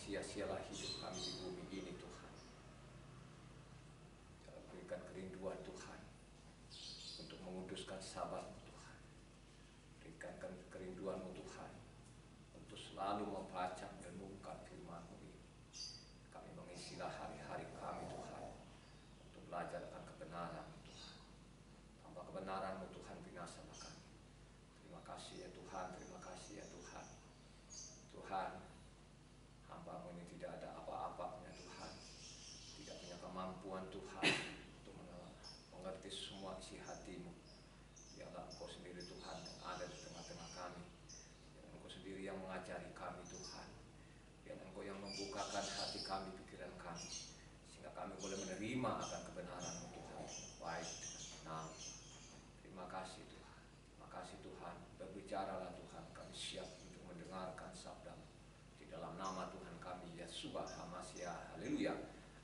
sia-sialah hidup kami di bumi ini Tuhan. Jangan berikan kerinduan Tuhan untuk menguduskan Sabat-Mu Tuhan. Berikan kerinduan-Mu Tuhan untuk selalu membaca dan merenungkan firman-Mu ini. Kami mengisilah hari-hari kami Tuhan untuk belajar akan kebenaran Tuhan. Tanpa kebenaran-Mu Tuhan binasalah kami. Terima kasih ya Tuhan, terima kasih ya Tuhan. Tuhan, hamba-Mu ini tidak ada apa-apanya Tuhan, tidak punya kemampuan Tuhan untuk mengerti semua isi hati-Mu. Biarlah Engkau sendiri Tuhan yang ada di tengah-tengah kami. Biarlah Engkau sendiri yang mengajari kami Tuhan. Biarlah Engkau yang membukakan hati kami, pikiran kami, sehingga kami boleh menerima akan kebenaran-Mu Tuhan. Baik dengan nama. Terima kasih Tuhan. Terima kasih Tuhan. Berbicaralah Tuhan, kami siap untuk mendengarkan sabda-Mu. Di dalam nama Tuhan kami, Yeshua HaMasiah. Haleluya.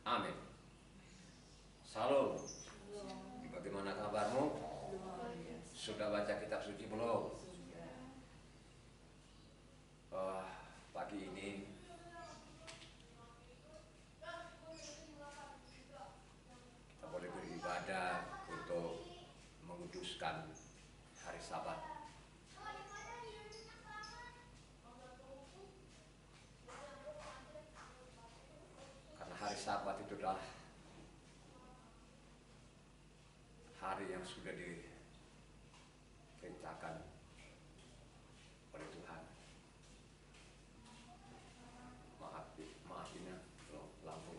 Amin. Salam. Bagaimana kabarmu? Sudah baca kitab suci belum? Pagi ini kita boleh beribadah untuk menguduskan hari Sabat. Karena hari Sabat itu adalah hari yang sudah diperintahkan oleh Tuhan. Maafin ya, lampu.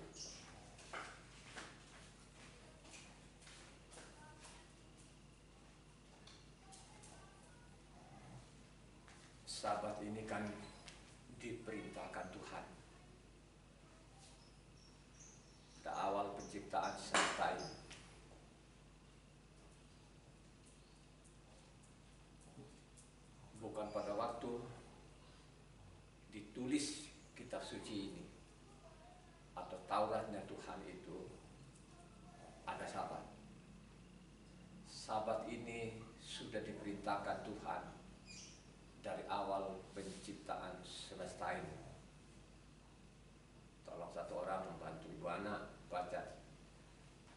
Sabat ini kan diperintahkan Tuhan. Pada awal penciptaan semesta ini. Bukan pada waktu ditulis kitab suci ini atau Tauratnya Tuhan itu ada Sabat. Sabat ini sudah diperintahkan Tuhan dari awal penciptaan semesta ini. Tolong satu orang membantu ibu anak baca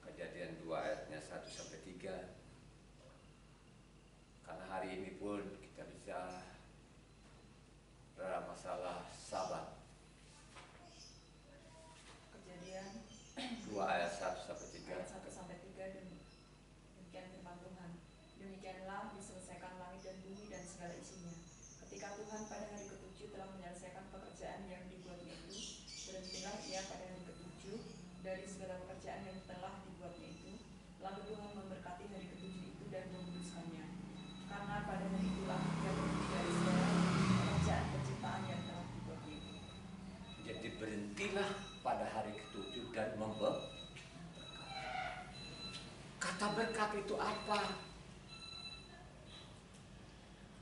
Kejadian 2 ayatnya 1-3. Karena hari ini pun kita bisa dalam masalah Sabat. Kejadian 2 ayat 1-3. ayat 1-3 dan demikian firman Tuhan. Demikianlah diselesaikan langit dan bumi dan segala isinya. Ketika Tuhan pada hari ke-7 telah menyelesaikan pekerjaan yang dibuatnya itu, berhentilah ia pada hari ke-7 dari segala pekerjaan yang telah dibuatnya itu. Lalu Tuhan memberkati hari ke-7 itu dan menguduskannya. Karena pada hari itulah ia berhenti dari segala pekerjaan penciptaan yang telah dibuatnya itu. Jadi berhentilah pada hari ke-7 dan memberkati. Kata berkat itu apa?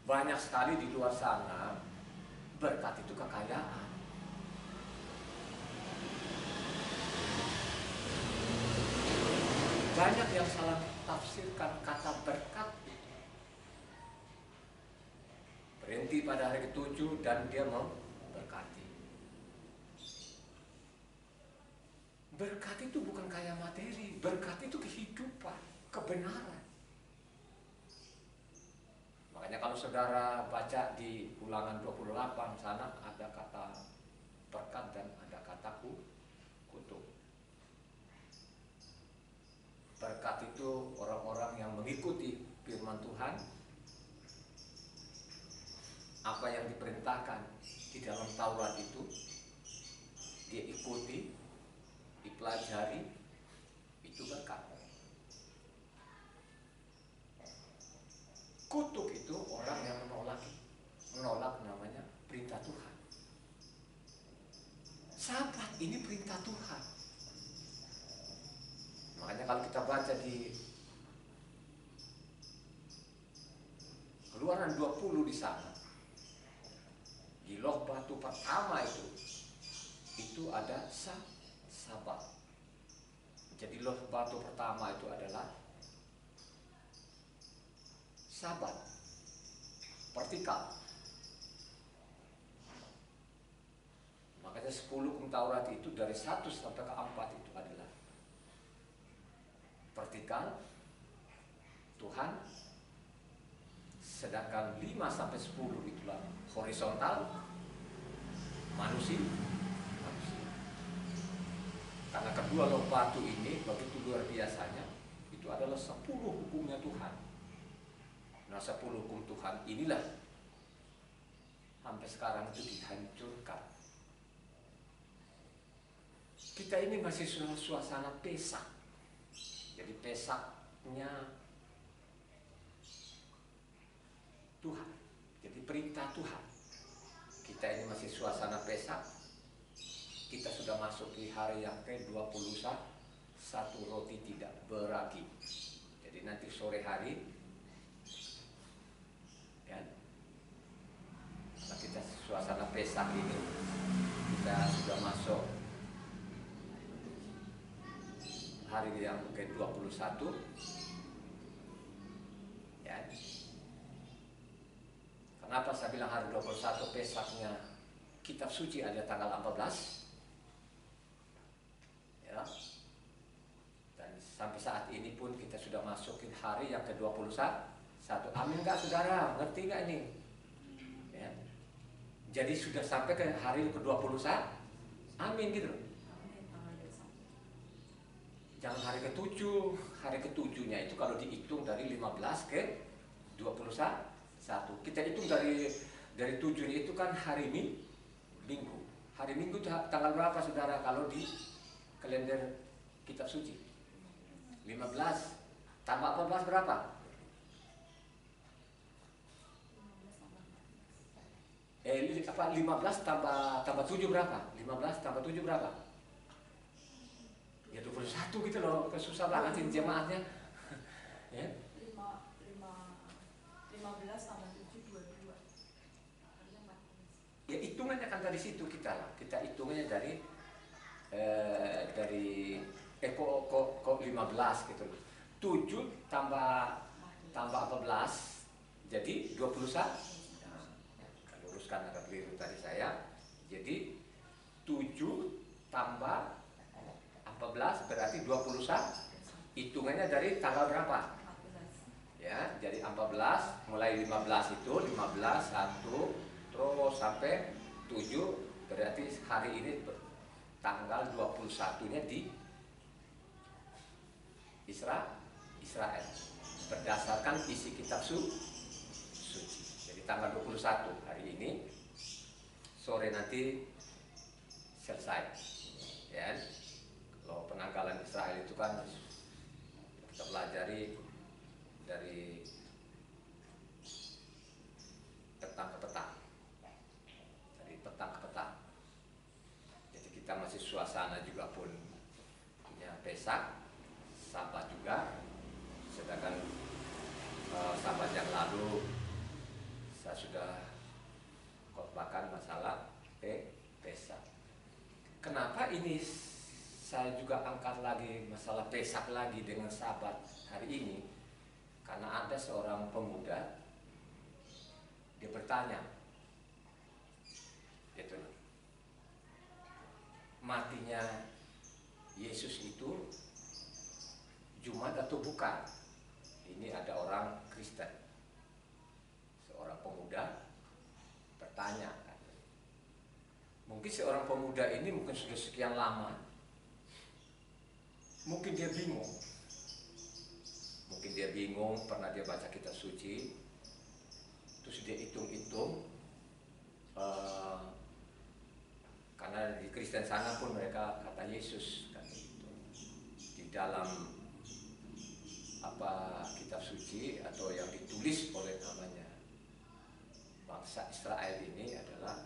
Banyak sekali di luar sana berkat itu kekayaan. Banyak yang salah tafsirkan kata berkat. Berhenti pada hari ke-7 dan dia memberkati. Berkat itu bukan kaya materi, berkat itu kehidupan, kebenaran. Makanya kalau saudara baca di Ulangan 28 sana ada kata berkat dan ada kata kutuk. Berkat itu orang-orang yang mengikuti firman Tuhan, apa yang diperintahkan di dalam Taurat itu dia ikuti, dipelajari, itu berkat. Kutuk itu orang yang menolak namanya perintah Tuhan. Sabat ini perintah Tuhan. Makanya kalau kita baca di Keluaran 20 di sana, di loh batu pertama itu ada Sabat. Jadi loh batu pertama itu adalah Sabat vertikal. Maka Makanya 10 hukum Taurat itu dari 1 sampai ke 4 itu adalah vertikal Tuhan, sedangkan 5 sampai 10 itulah horizontal manusia. Karena kedua loh batu ini begitu luar biasanya, itu adalah 10 hukumnya Tuhan. Nah 10 hukum Tuhan inilah sampai sekarang itu dihancurkan. Kita ini masih suasana Pesak. Jadi Pesaknya Tuhan. Jadi perintah Tuhan. Kita ini masih suasana Pesak. Kita sudah masuk di hari yang ke-21, satu roti tidak beragi. Jadi nanti sore hari, ya, karena kita suasana Pesak ini, kita sudah masuk hari yang ke-21, ya. Kenapa saya bilang hari 21 Pesaknya kitab suci ada tanggal 14? Ya. Dan sampai saat ini pun kita sudah masukin hari yang ke-21. Amin nggak saudara? Ngerti nggak ini? Ya. Jadi sudah sampai ke hari ke-21. Amin gitu. Jangan hari ke-7. Hari ke-7-nya itu kalau dihitung dari 15 ke 21. Kita hitung dari 7-nya itu kan hari Minggu. Hari Minggu tanggal berapa saudara kalau di kalender kitab suci? 15 tambah 14 berapa? 15 tambah 7 berapa? 15 tambah 7 berapa? Ya 21 gitu loh, kesusah banget sih jemaatnya. Ya. 15 tambah 7 22. Ya hitungannya kan dari situ kita hitungannya dari kok 15 gitu loh. 7 tambah 14 jadi 21. Nah, luruskan agak keliru tadi saya. Jadi 7 tambah 14 berarti 21. Hitungannya dari tanggal berapa? Ya, jadi 14 mulai 15 itu 15 1 terus sampai 7 berarti hari ini tanggal 21-nya di Israel berdasarkan isi kitab suci. Jadi tanggal 21 hari ini sore nanti selesai. Ya. Kalau penanggalan Israel itu kan kita pelajari dari petang ke petang. Dari petang ke petang. Jadi kita masih suasana juga pun punya Pesak, Sabat juga. Sedangkan Sabat yang lalu saya sudah khotbahkan masalah Pesak. Kenapa ini saya juga angkat lagi masalah Pesak lagi dengan Sabat hari ini? Karena ada seorang pemuda, dia bertanya, gitu, matinya Yesus itu Jumat atau bukan? Ini ada orang Kristen, seorang pemuda bertanya. Mungkin seorang pemuda ini mungkin sudah sekian lama, mungkin dia bingung. Mungkin dia bingung, pernah dia baca kitab suci, terus dia hitung-hitung, karena di Kristen sana pun mereka kata Yesus kan itu di dalam kitab suci atau yang ditulis oleh namanya bangsa Israel ini adalah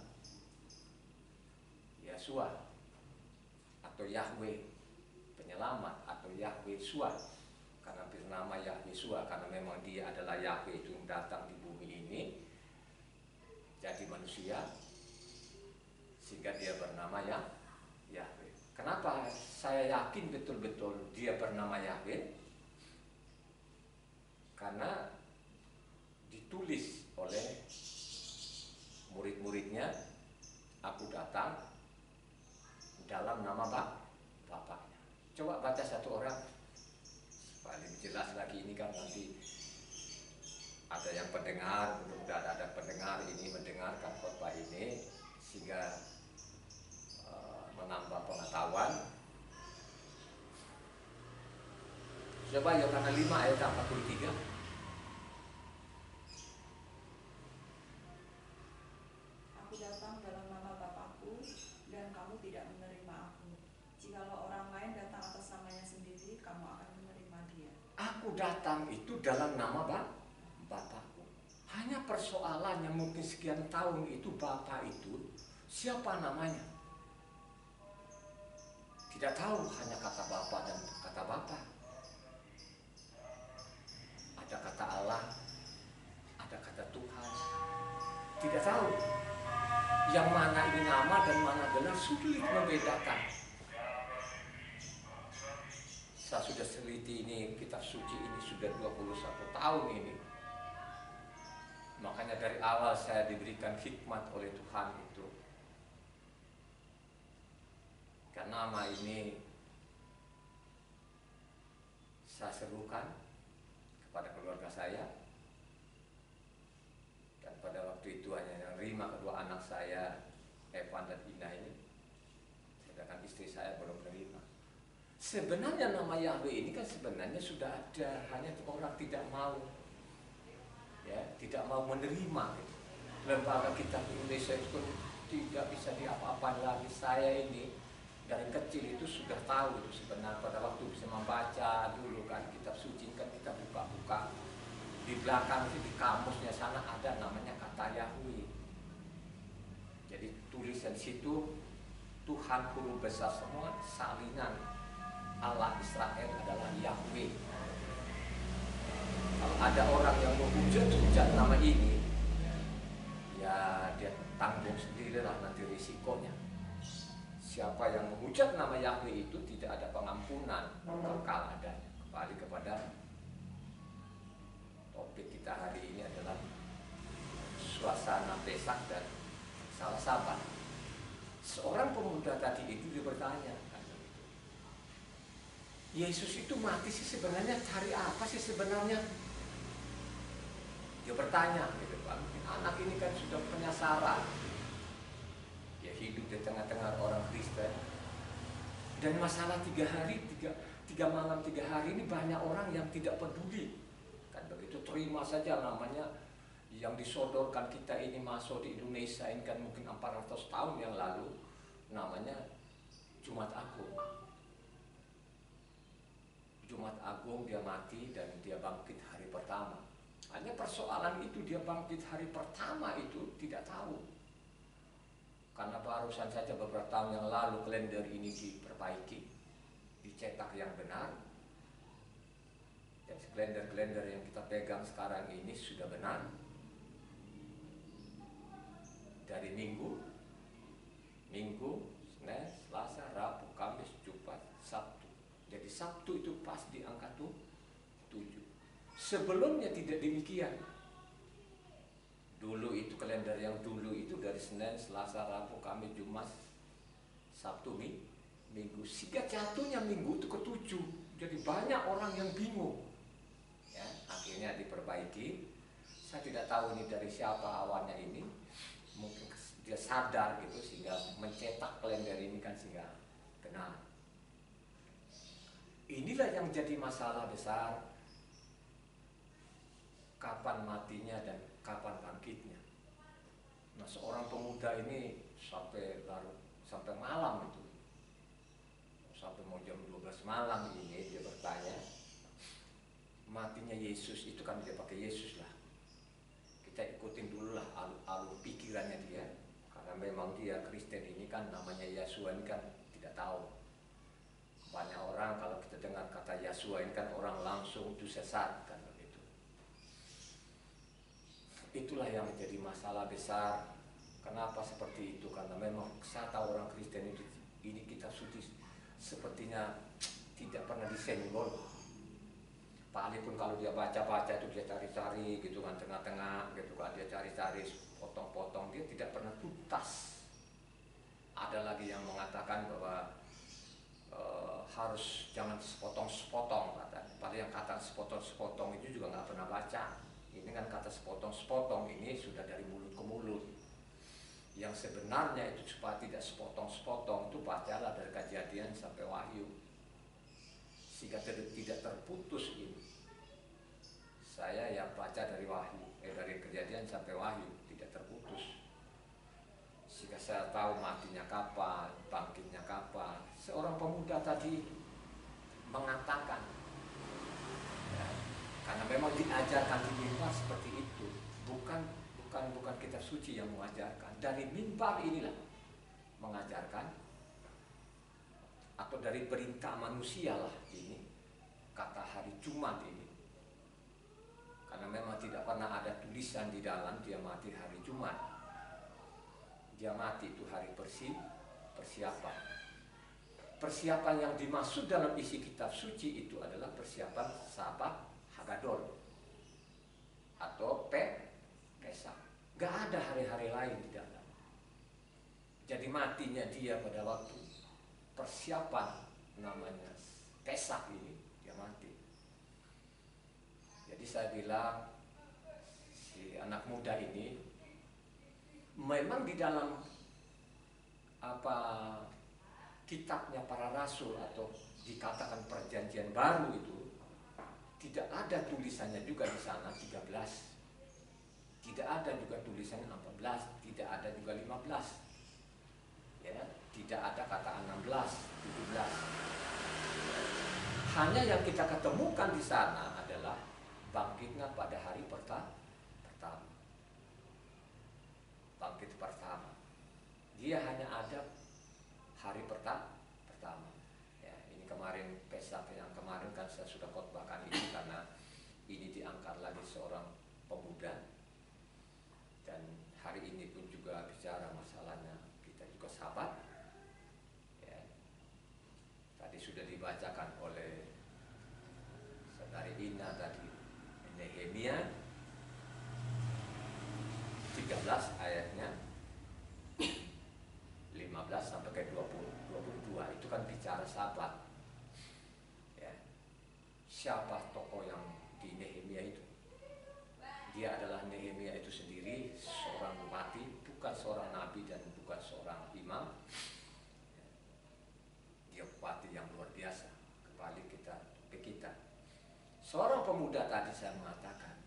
Yeshua atau Yahweh penyelamat atau Yahweh Shua. Karena bernama Yeshua karena memang dia adalah Yahweh itu yang datang di bumi ini jadi manusia sehingga dia bernama Yahweh. Kenapa saya yakin betul-betul dia bernama Yahweh? Karena ditulis oleh murid-muridnya, aku datang kan nanti ada yang pendengar, mudah-mudahan ada pendengar ini mendengarkan khotbah ini sehingga menambah pengetahuan. Coba Yohanes 5 ayat 43. Aku datang dalam nama Bapakku dan kamu tidak menerima aku. Jikalau orang lain datang atas namanya sendiri, kamu akan menerima dia. Aku datang itu dalam nama Bapakku. Hanya persoalannya mungkin sekian tahun itu Bapak itu siapa namanya? Tidak tahu, hanya kata Bapak dan kata Bapak. Ada kata Allah, ada kata Tuhan. Tidak tahu yang mana ini nama dan mana gelar, sulit membedakan. Saya sudah seliti ini, kitab suci ini sudah 21 tahun ini. Makanya dari awal saya diberikan hikmat oleh Tuhan itu. Karena nama ini saya serukan kepada keluarga saya, dan pada waktu itu hanya yang terima kedua anak saya, Evan dan Ina ini, sedangkan istri saya belum menerima. Sebenarnya nama Yahweh ini kan sebenarnya sudah ada, hanya orang tidak mau, ya, tidak mau menerima. Lembaga kitab Indonesia itu pun tidak bisa diapa-apain lagi. Saya ini dari kecil itu sudah tahu itu sebenarnya, pada waktu bisa membaca dulu kan kitab suci kan kita buka-buka di belakang itu di kamusnya sana ada namanya kata Yahweh. Jadi tulisan situ Tuhan huruf besar semua, salinan Allah Israel adalah Yahweh. Kalau ada orang yang menghujat-hujat nama ini, ya dia tanggung sendirilah nanti risikonya. Siapa yang menghujat nama Yahweh itu tidak ada pengampunan, kekal adanya. Kembali kepada topik kita hari ini adalah suasana Pesak dan salah Sabat. Seorang pemuda tadi itu dia bertanya, Yesus itu mati sih sebenarnya cari apa sih sebenarnya? Dia bertanya gitu kan. Anak ini kan sudah penasaran. Dia hidup di tengah-tengah orang Kristen. Dan masalah 3 hari, 3 malam 3 hari ini banyak orang yang tidak peduli. Kan begitu terima saja namanya yang disodorkan kita ini masuk di Indonesia ini kan mungkin 400 tahun yang lalu, namanya Jumat Agung. Jumat Agung dia mati dan dia bangkit hari pertama. Hanya persoalan itu dia bangkit hari pertama itu tidak tahu. Karena barusan saja beberapa tahun yang lalu kalender ini diperbaiki, dicetak yang benar. Dan kalender-kalender yang kita pegang sekarang ini sudah benar. Dari Minggu, Senin, Selasa, Rabu, Kamis, Jumat, Sabtu. Jadi Sabtu itu pas di angka 7. Sebelumnya tidak demikian. Dulu itu kalender yang dulu itu dari Senin, Selasa, Rabu, Kamis, Jumat, Sabtu, Minggu. Sehingga jatuhnya Minggu itu ke-7. Jadi banyak orang yang bingung. Ya, akhirnya diperbaiki. Saya tidak tahu ini dari siapa awalnya ini. Mungkin dia sadar gitu sehingga mencetak kalender ini kan sehingga benar. Inilah yang jadi masalah besar. Kapan matinya dan kapan bangkitnya. Nah, seorang pemuda ini sampai malam itu, sampai mau jam 12 malam ini dia bertanya, matinya Yesus itu kan dia pakai Yesus lah. Kita ikutin dulu lah alur pikirannya dia, karena memang dia Kristen ini kan namanya Yesua ini kan tidak tahu. Banyak orang kalau kita dengar kata Yesua ini kan orang langsung itu sesat kan. Itulah yang menjadi masalah besar. Kenapa seperti itu? Karena memang saya tahu orang Kristen itu ini kitab suci sepertinya tidak pernah disenggol. Paling pun kalau dia baca-baca itu dia cari-cari gitu kan tengah-tengah gitu kan, dia cari-cari potong-potong, dia tidak pernah tuntas. Ada lagi yang mengatakan bahwa harus jangan sepotong-sepotong katanya. Paling yang kata sepotong-sepotong itu juga nggak pernah baca. Ini kan kata sepotong-sepotong ini sudah dari mulut ke mulut. Yang sebenarnya itu supaya tidak sepotong-sepotong itu bacalah dari Kejadian sampai Wahyu, sehingga tidak terputus ini. Saya yang baca dari dari Kejadian sampai Wahyu tidak terputus, sehingga saya tahu matinya kapan, bangkitnya kapan. Seorang pemuda tadi mengatakan, ya, karena memang diajarkan di mimbar seperti itu, bukan kitab suci yang mengajarkan. Dari mimbar inilah mengajarkan, atau dari perintah manusia lah ini kata hari Jumat ini, karena memang tidak pernah ada tulisan di dalam dia mati hari Jumat. Dia mati itu hari persiapan. Persiapan yang dimaksud dalam isi kitab suci itu adalah persiapan Sabat Hagadol atau Pesach. Gak ada hari-hari lain di dalam. Jadi matinya dia pada waktu persiapan namanya Pesach ini, dia mati. Jadi saya bilang si anak muda ini memang di dalam kitabnya para rasul atau dikatakan perjanjian baru itu tidak ada tulisannya juga di sana 13. Tidak ada juga tulisannya 14, tidak ada juga 15. Ya, tidak ada kata 16, 17. Hanya yang kita ketemukan di sana adalah bangkitnya pada hari pertama. Bangkit pertama. Dia hanya ada hari pertama. Ya, ini kemarin Pesach yang kemarin kan saya sudah khotbahkan ini karena ini diangkat lagi seorang pemuda. Dan hari ini pun juga bicara masalahnya kita juga Sabat. Ya. Tadi sudah dibacakan oleh saudari Ina tadi Nehemia 13 ayatnya 15 sampai ke 22 itu kan bicara Sabat. Ya. Siapa tokoh yang di Nehemia itu? Dia adalah Nehemia itu sendiri, seorang bupati, bukan seorang nabi dan bukan seorang imam. Dia bupati yang luar biasa. Kembali kita ke kita. Seorang pemuda tadi saya mengatakan,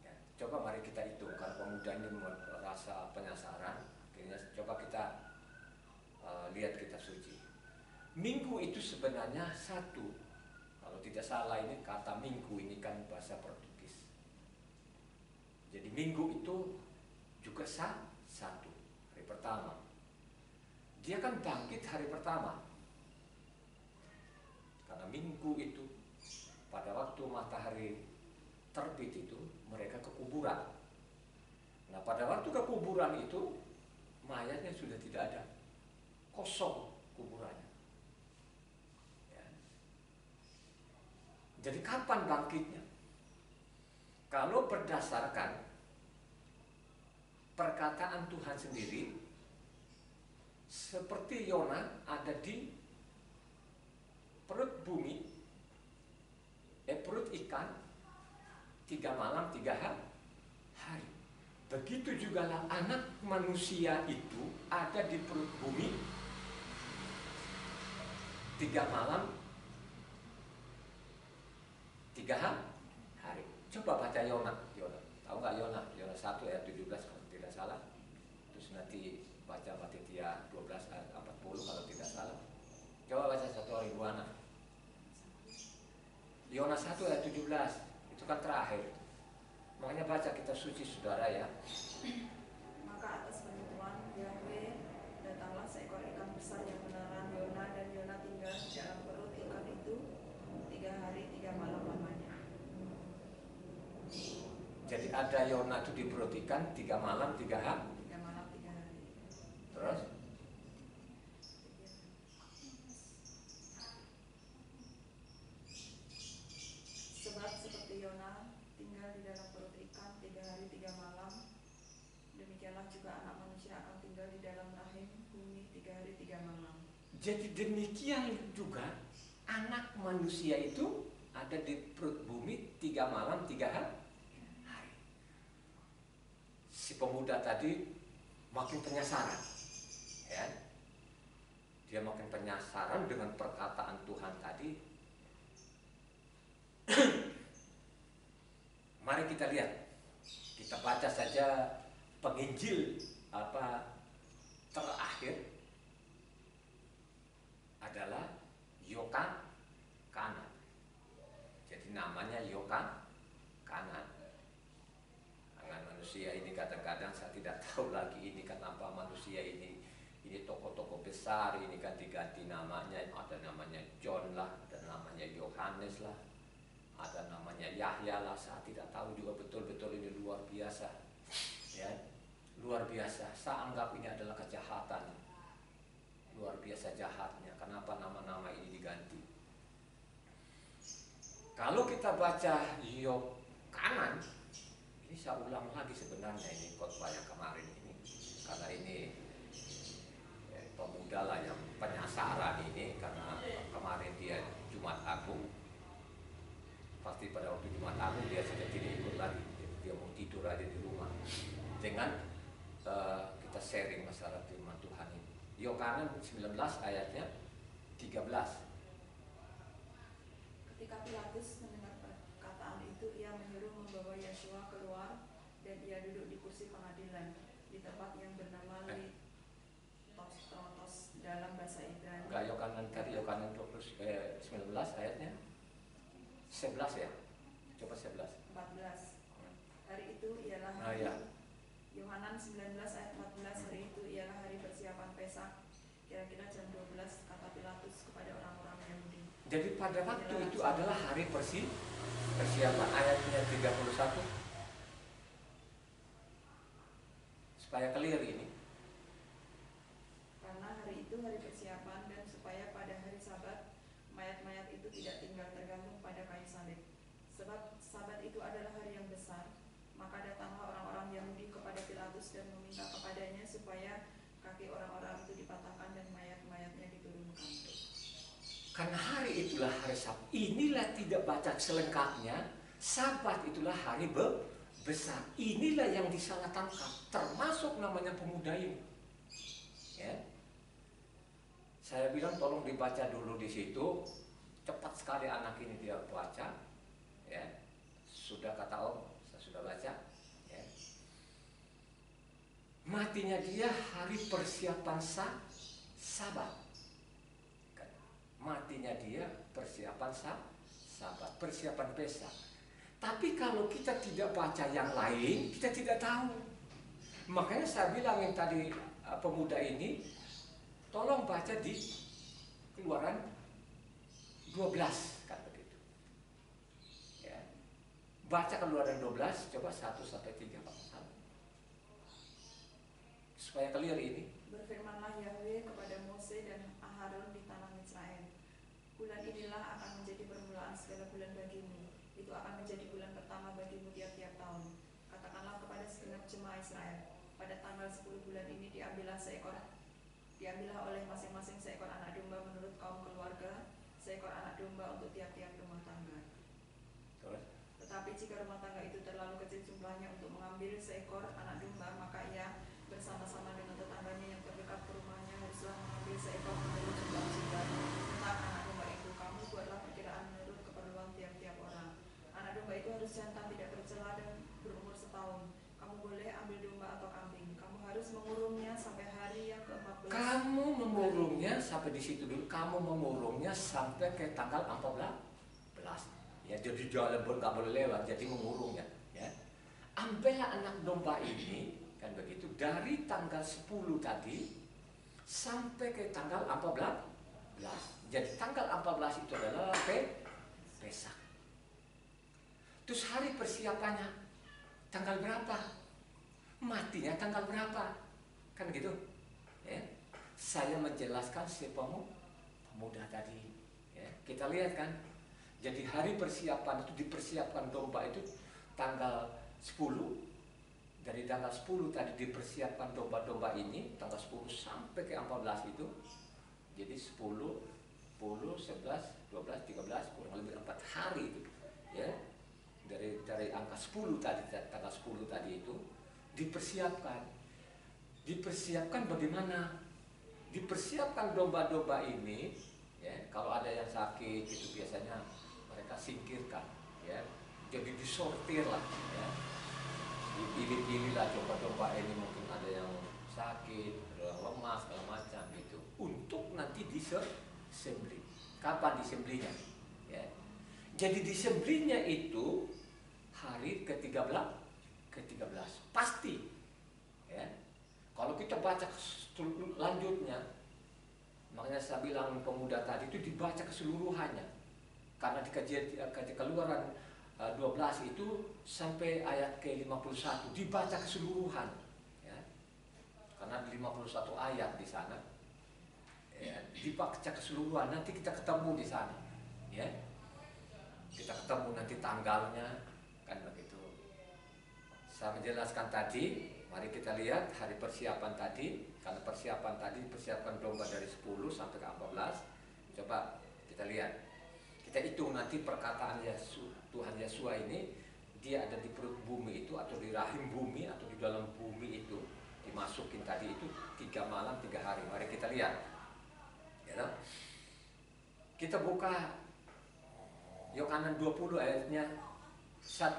ya, coba mari kita hitung. Kalau pemuda ini merasa penasaran, akhirnya coba kita lihat kitab suci. Minggu itu sebenarnya satu. Kalau tidak salah ini kata minggu ini kan bahasa Portugis. Jadi minggu itu juga satu, hari pertama. Dia kan bangkit hari pertama. Karena minggu itu pada waktu matahari terbit itu mereka ke kuburan. Nah pada waktu ke kuburan itu mayatnya sudah tidak ada, kosong kuburannya. Ya. Jadi kapan bangkitnya? Kalau berdasarkan perkataan Tuhan sendiri, seperti Yona ada di perut bumi, perut ikan 3 malam 3 hari. Begitu juga lah anak manusia itu ada di perut bumi 3 malam 3 hari. Coba baca Yona. Tahu nggak Yona? Yona 1 ayat 17 kalau tidak salah. Terus nanti baca Matitia 12 ayat 40 kalau tidak salah. Coba baca 1 hari buana. Yona 1 ayat 17 itu kan terakhir. Makanya baca kitab suci saudara ya. Maka atas penentuan Yahweh datanglah seekor ikan besar yang menelan Yona, dan Yona tinggal di dalam perut ikan itu 3 hari 3 malam lamanya. Jadi ada Yona itu di perut ikan 3 malam 3 hari. 3 malam 3 hari. Terus? Sebab seperti Yona tinggal di dalam perut ikan 3 hari 3 malam, demikianlah juga anak manusia akan tinggal di dalam rahim bumi 3 hari 3 malam. Jadi demikian juga anak manusia itu ada di perut bumi 3 malam 3 hari. Si pemuda tadi makin penasaran, ya. Dia makin penasaran dengan perkataan Tuhan tadi. Mari kita lihat, kita baca saja penginjil terakhir adalah Yohanes. Jadi namanya Yohanes. Manusia ini kadang-kadang saya tidak tahu lagi ini kenapa manusia ini tokoh-tokoh besar ini kan diganti namanya, ada namanya John lah, ada namanya Yohanes lah, ada namanya Yahya lah, saya tidak tahu juga betul-betul ini luar biasa, ya, luar biasa. Saya anggap ini adalah kejahatan, luar biasa jahatnya. Kenapa nama-nama ini diganti? Kalau kita baca Yohanes, ini saya ulang lagi sebenarnya ini khotbah yang kemarin ini, karena ini pemuda lah yang penasaran ini, karena kemarin dia Jumat Agung, pasti pada waktu Jumat Agung dia sudah tidak ikut lagi, dia mau tidur aja di rumah. Dengan kita sharing masalah firman Tuhan ini. Yohanes 19 ayatnya 13. Ketika Pilatus mendengar perkataan itu, ia menyuruh membawa Yesua keluar, dan ia duduk di kursi pengadilan di tempat yang bernama Litos dalam bahasa Ibrani. Enggak, Yohanes 19 ayatnya 11 ya. Coba 11. 14. Hari itu ialah hari Yohanes 19 ayat 14. Hari itu ialah hari persiapan Pesak. Kira-kira jam 12 kata Pilatus kepada orang-orang Yahudi. Jadi pada waktu itu adalah hari persiapan, ayatnya 31. Supaya clear ini. Karena hari itu hari persiapan, dan supaya pada hari Sabat mayat-mayat itu tidak tinggal tergantung pada kayu salib. Sebab Sabat itu adalah hari yang besar. Maka datanglah orang-orang Yahudi kepada Pilatus dan meminta kepadanya supaya kaki orang-orang itu dipatahkan dan mayat-mayatnya diturunkan. Karena hari itulah hari Sabat. Inilah tidak baca selengkapnya. Sabat itulah hari besar. Inilah yang disalah tangkap. Termasuk namanya pemuda ini. Ya. Saya bilang tolong dibaca dulu di situ. Cepat sekali anak ini dia baca. Ya. Sudah kata Om, saya sudah baca. Ya. Matinya dia hari persiapan Sabat. Matinya dia persiapan Sabat, persiapan Pesak. Tapi kalau kita tidak baca yang lain, kita tidak tahu. Makanya saya bilang yang tadi pemuda ini, tolong baca di Keluaran 12 kan begitu. Ya. Baca Keluaran 12, coba 1 sampai 3 Pak. Supaya clear ini. Berfirmanlah Yahweh kepada Mose dan Aharon di tanah Israel. Bulan inilah akan menjadi permulaan segala bulan bagimu. Itu akan menjadi bulan pertama bagimu tiap-tiap tahun. Katakanlah kepada segenap jemaah Israel, pada tanggal 10 bulan ini diambillah oleh masing-masing seekor anak domba menurut kaum keluarga, seekor anak domba untuk tiap-tiap rumah tangga. Tetapi jika rumah tangga itu terlalu kecil jumlahnya untuk mengambil seekor anak domba, maka ia bersama-sama dengan tetangganya yang terdekat ke rumahnya haruslah mengambil seekor menurut jumlah jiwa. Tentang anak domba itu, kamu buatlah perkiraan menurut keperluan tiap-tiap orang. Anak domba itu harus jantan, tidak bercela, dan berumur setahun. Kamu boleh ambil domba atau kambing. Kamu harus mengurungnya sampai hari yang ke-14. Kamu mengurungnya sampai di situ dulu. Kamu mengurungnya sampai ke tanggal 14. Ya, jadi jalan nggak boleh lewat. Jadi mengurungnya. Ya. Ambillah anak domba ini, kan begitu, dari tanggal 10 tadi sampai ke tanggal 14. Jadi tanggal 14 itu adalah Pesak. Terus hari persiapannya tanggal berapa? Matinya tanggal berapa? Kan gitu. Ya. Saya menjelaskan si pemuda tadi. Ya. Kita lihat kan. Jadi hari persiapan itu dipersiapkan domba itu tanggal 10. Dari tanggal 10 tadi dipersiapkan domba-domba ini, tanggal 10 sampai ke 14 itu. Jadi 10, 10, 11, 12, 13, kurang lebih 4 hari itu, ya. Dari angka 10 tadi, tanggal 10 tadi itu dipersiapkan. Dipersiapkan bagaimana? Dipersiapkan domba-domba ini, ya. Kalau ada yang sakit itu biasanya mereka singkirkan, ya. Jadi disortir lah, ya. Dipilih-pilih lah domba-domba ini, mungkin ada yang sakit, ada yang lemah, segala macam gitu. Untuk nanti disembelih. Kapan disembelihnya? Ya. Jadi disembelihnya itu hari ke-13, pasti. Ya. Kalau kita baca lanjutnya, makanya saya bilang pemuda tadi itu dibaca keseluruhannya. Karena di Keluaran 12 itu sampai ayat ke-51 dibaca keseluruhan, ya. Karena 51 ayat di sana, ya, dibaca keseluruhan. Nanti kita ketemu di sana, ya. Kita ketemu nanti tanggalnya, kan begitu. Saya menjelaskan tadi, mari kita lihat hari persiapan tadi. Karena persiapan domba dari 10 sampai ke 14. Coba kita lihat. Kita hitung nanti perkataan Tuhan Yesus ini, dia ada di perut bumi itu, atau di rahim bumi, atau di dalam bumi itu, dimasukin tadi itu 3 malam 3 hari. Mari kita lihat, ya. Kita buka Yohanes 20 ayatnya 1.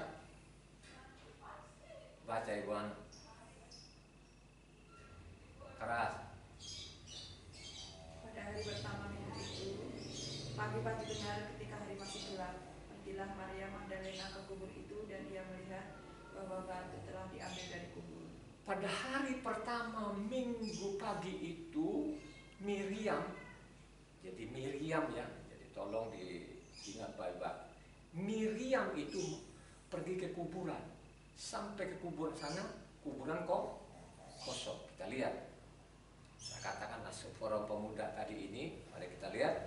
Baca Ibu Ana. Keras. Pada hari pertama minggu itu, pagi-pagi benar ketika hari masih gelap, pergilah Maria Magdalena ke kubur itu, dan dia melihat bahwa batu telah diambil dari kubur. Pada hari pertama minggu pagi itu, Miriam, jadi Miriam, ya, jadi tolong diingat baik-baik. Miriam itu pergi ke kuburan, sampai ke kuburan sana, kuburan kosong. Kita lihat. Saya katakan orang pemuda tadi ini, mari kita lihat.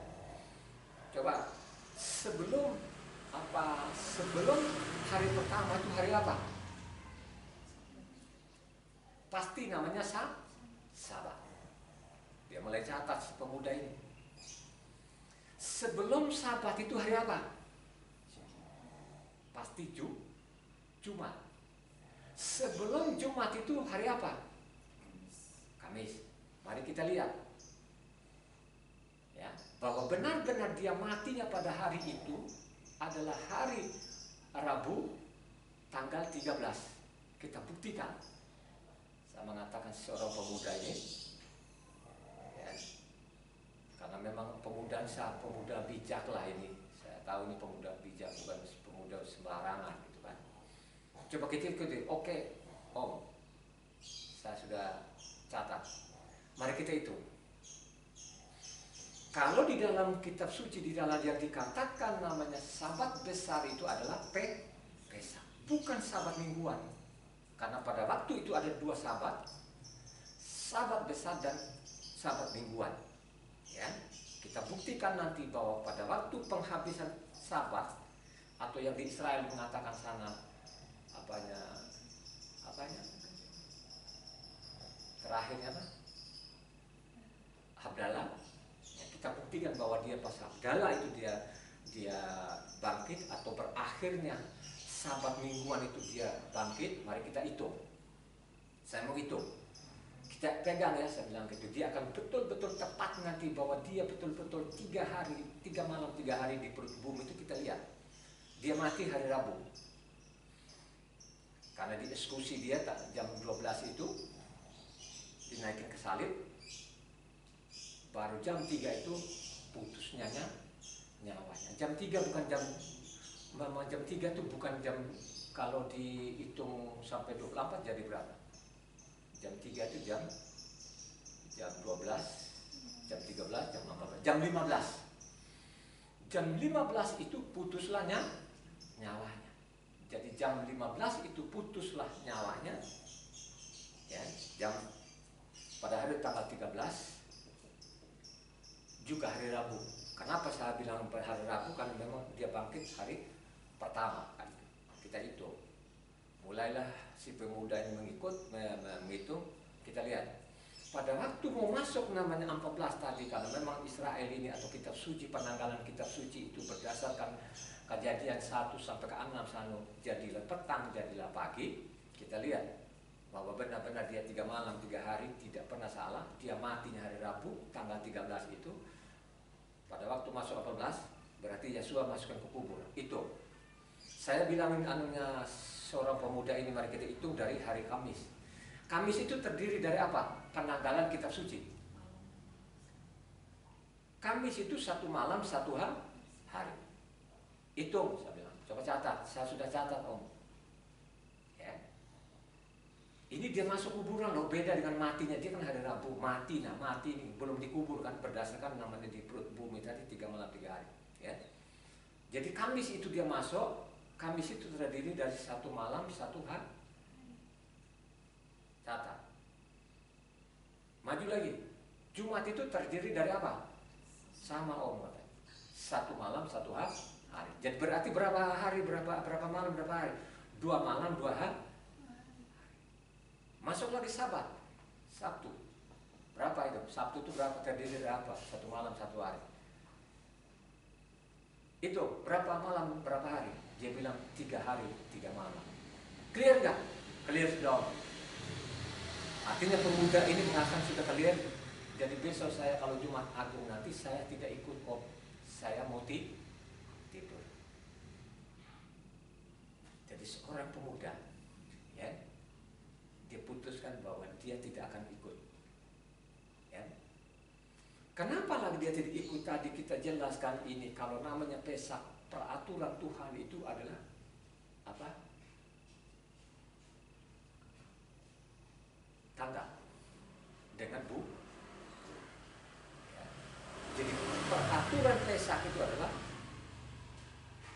Coba sebelum hari pertama itu hari apa? Pasti namanya Sabat. Dia mulai catat si pemuda ini. Sebelum Sabat itu hari apa? Pasti Jumat. Sebelum Jumat itu hari apa? Kamis. Mari kita lihat, ya, bahwa benar-benar dia matinya pada hari itu adalah hari Rabu tanggal 13. Kita buktikan. Saya mengatakan seorang pemuda ini, ya, karena memang pemuda bijak lah ini. Saya tahu ini pemuda bijak, bukan pemuda sembarangan gitu kan. Coba kita ikuti. Oke, Om, saya sudah catat. Mari kita hitung. Kalau di dalam kitab suci, di dalam yang dikatakan namanya Sabat besar itu adalah Pesak, bukan Sabat mingguan. Karena pada waktu itu ada 2 Sabat, Sabat besar dan Sabat mingguan. Ya, kita buktikan nanti bahwa pada waktu penghabisan Sabat, atau yang di Israel mengatakan sana apanya terakhirnya apa? Habdalah. Ya, kita buktikan bahwa dia pas Habdalah itu dia bangkit, atau berakhirnya Sabat mingguan itu dia bangkit. Mari kita hitung. Saya mau hitung. Kita pegang, ya, saya bilang gitu. Dia akan betul-betul tepat nanti bahwa dia betul-betul 3 malam 3 hari di perut bumi itu. Kita lihat. Dia mati hari Rabu. Karena dieksekusi dia jam 12 itu, dinaikin ke salib. Baru jam 3 itu putusnya nyawanya. Jam 3 bukan jam 3 itu bukan jam, kalau dihitung sampai 24 jadi berapa? Jam 3 itu jam 12, jam 13, jam 14, jam 15. Jam 15 itu putuslah nyawanya. Jadi jam 15 itu putuslah nyawanya. Ya, pada hari tanggal 13 juga hari Rabu. Kenapa saya bilang hari Rabu? Karena memang dia bangkit hari pertama kan. Kita hitung. Mulailah si pemuda ini menghitung. Kita lihat. pada waktu mau masuk namanya 14 tadi, kalau memang Israel ini atau kitab suci, penanggalan kitab suci itu berdasarkan Kejadian 1 sampai ke 6 sana, jadilah petang, jadilah pagi. Kita lihat bahwa benar-benar dia 3 malam 3 hari tidak pernah salah. Dia matinya hari Rabu tanggal 13 itu. Pada waktu masuk 14 berarti Yesua masukkan ke kubur. Itu saya bilangin anunya seorang pemuda ini, mari kita hitung dari hari Kamis. Kamis itu terdiri dari apa? Penanggalan kitab suci. Kamis itu 1 malam 1 hari. Hitung, saya bilang. Coba catat, saya sudah catat om. Ya. Ini dia masuk kuburan loh, beda dengan matinya. Dia kan hari Rabu, mati ini belum dikubur kan, berdasarkan namanya di perut bumi tadi 3 malam 3 hari. Ya. Jadi Kamis itu dia masuk. Kamis itu terdiri dari 1 malam 1 hari. Catat. Maju lagi. Jumat itu terdiri dari apa? Sama om katanya. 1 malam 1 hari. Jadi berarti berapa hari, berapa malam, berapa hari? 2 malam 2 hari. Masuk lagi Sabat, Sabtu. Berapa itu? Sabtu itu berapa? Terdiri dari apa? 1 malam 1 hari. Itu berapa malam berapa hari? Dia bilang 3 hari 3 malam. Clear nggak? Clear dong. Artinya pemuda ini merasa sudah clear. Jadi besok saya kalau Jumat Agung nanti saya tidak ikut om. Saya mau tidur. Jadi seorang pemuda, ya, dia putuskan bahwa dia tidak akan ikut. Ya. Kenapa lagi dia tidak ikut? Tadi kita jelaskan ini, kalau namanya Pesak, peraturan Tuhan itu adalah apa? Tanggal dengan ya. Jadi peraturan Pesak itu adalah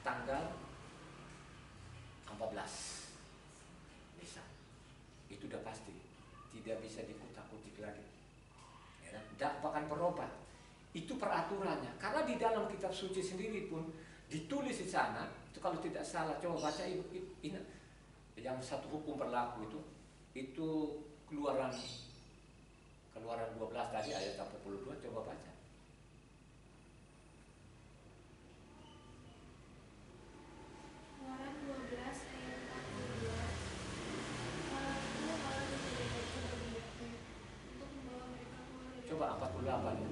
tanggal 14 bisa. Itu udah pasti, tidak bisa dikutak-kutik lagi. Ya, tidak akan berubah. Itu peraturannya. Karena di dalam kitab suci sendiri pun ditulis di sana. Itu kalau tidak salah, coba baca ini yang 1 hukum berlaku itu keluaran 12 tadi ayat 42, coba baca. Keluaran 12 ayat 42. Coba 48 ya.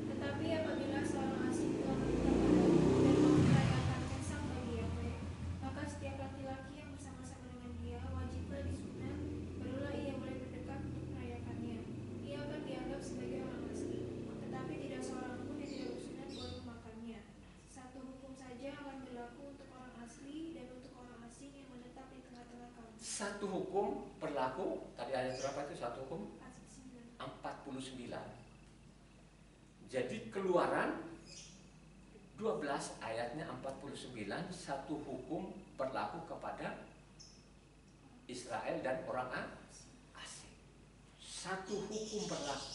Tetapi apabila seorang asing telah menetap padamu dan mau merayakan Pesak bagi Yahwe, maka setiap laki-laki yang bersama-sama dengan dia wajiblah disunat, barulah ia boleh berdekat untuk merayakannya. Ia akan dianggap sebagai orang asli, tetapi tidak seorang pun yang tidak bersunat boleh memakannya. 1 hukum saja akan berlaku untuk orang asli dan untuk orang asing yang menetap di tengah-tengah kamu. 1 hukum berlaku, tadi ayat berapa itu 1 hukum? 49. 49. Jadi keluaran 12 ayatnya 49, 1 hukum berlaku kepada Israel dan orang asing. 1 hukum berlaku,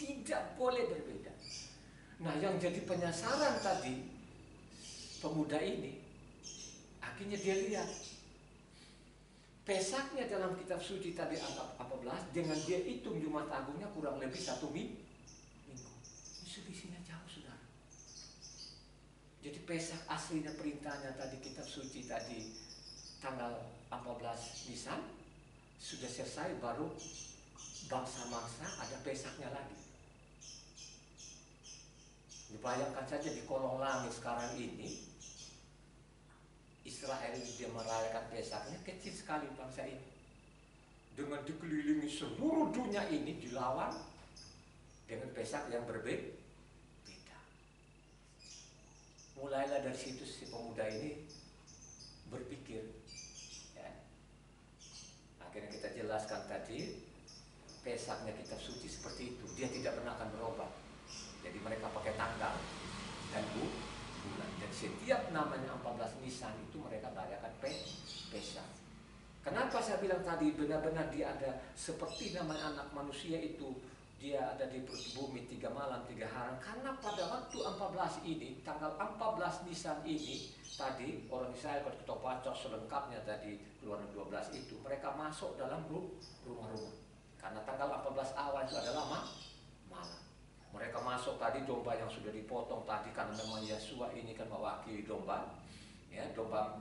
tidak boleh berbeda. Nah yang jadi penyasaran tadi pemuda ini, akhirnya dia lihat Pesaknya dalam kitab suci tadi angka 14, dengan dia hitung Jumat Agungnya kurang lebih 1 minggu. Ini selisihnya jauh, saudara. Jadi Pesak aslinya perintahnya tadi kitab suci tadi tanggal 14 Nisan sudah selesai, baru bangsa-bangsa ada Pesaknya lagi. Dibayangkan saja di kolong langit sekarang ini Israel dia merayakan Pesaknya, kecil sekali bangsa ini. Dengan dikelilingi seluruh dunia ini dilawan dengan Pesak yang berbeda. Mulailah dari situ si pemuda ini berpikir. Ya. Akhirnya kita jelaskan tadi Pesaknya kitab suci seperti itu. Dia tidak pernah akan berubah. Jadi mereka pakai tanggal dan bulan. Dan setiap namanya 14 Nisan itu mereka merayakan Pesak. Kenapa saya bilang tadi benar-benar dia ada seperti namanya anak manusia itu, dia ada di bumi 3 malam 3 hari. Karena pada waktu 14 ini, tanggal 14 Nisan ini tadi orang Israel kalau kita baca selengkapnya tadi Keluaran 12 itu, mereka masuk dalam rumah-rumah. Karena tanggal 14 awal apa itu adalah malam. Mereka masuk tadi, domba yang sudah dipotong tadi, karena memang Yesua ini kan mewakili domba, ya, domba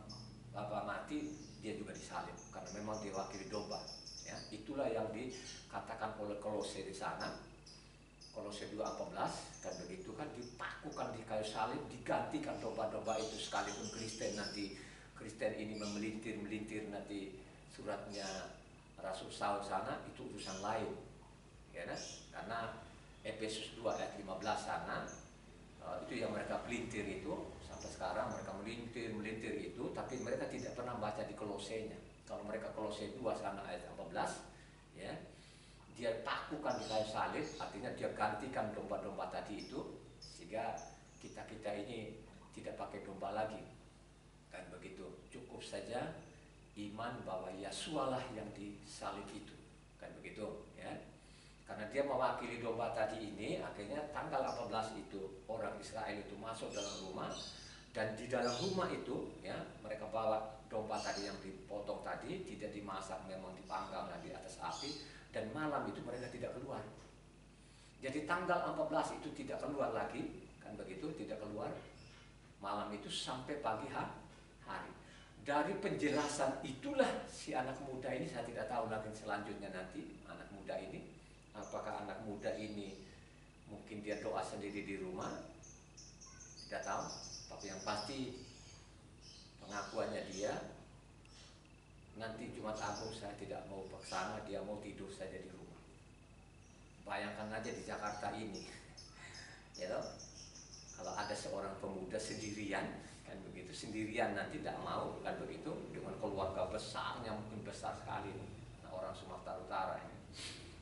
mati, dia juga disalib karena memang dia wakili domba, ya. Itulah yang dikatakan oleh Kolose di sana, Kolose 2:14, kan begitu kan, dipakukan di kayu salib, digantikan domba-domba itu. Sekalipun Kristen ini memelintir nanti suratnya Rasul Saul sana, itu urusan lain, ya, nah? Karena Efesus 2 ayat 15 sana, itu yang mereka pelintir itu. Sampai sekarang mereka melintir itu, tapi mereka tidak pernah baca di Kolosenya. Kalau mereka Kolose 2 sana ayat 14, ya, dia pakukan di kayu salib, artinya dia gantikan domba-domba tadi itu, sehingga kita ini tidak pakai domba lagi, kan begitu. Cukup saja iman bahwa Yesualah yang disalib itu, kan begitu, ya. Karena dia mewakili domba tadi ini, akhirnya tanggal 18 itu orang Israel itu masuk dalam rumah. Dan di dalam rumah itu, ya, mereka bawa domba tadi yang dipotong tadi, tidak dimasak, memang dipanggang di atas api, dan malam itu mereka tidak keluar. Jadi tanggal 14 itu tidak keluar lagi, kan begitu, tidak keluar malam itu sampai pagi hari. Dari penjelasan itulah si anak muda ini, saya tidak tahu lagi selanjutnya nanti anak muda ini, apakah anak muda ini mungkin dia doa sendiri di rumah, tidak tahu. Tapi yang pasti pengakuannya dia, nanti Jumat Agung saya tidak mau ke sana, dia mau tidur saja di rumah. Bayangkan aja di Jakarta ini, ya toh, kalau ada seorang pemuda sendirian, kan begitu, sendirian nanti tidak mau, kan begitu, dengan keluarga besarnya, mungkin besar sekali, nah, orang Sumatera Utara ini,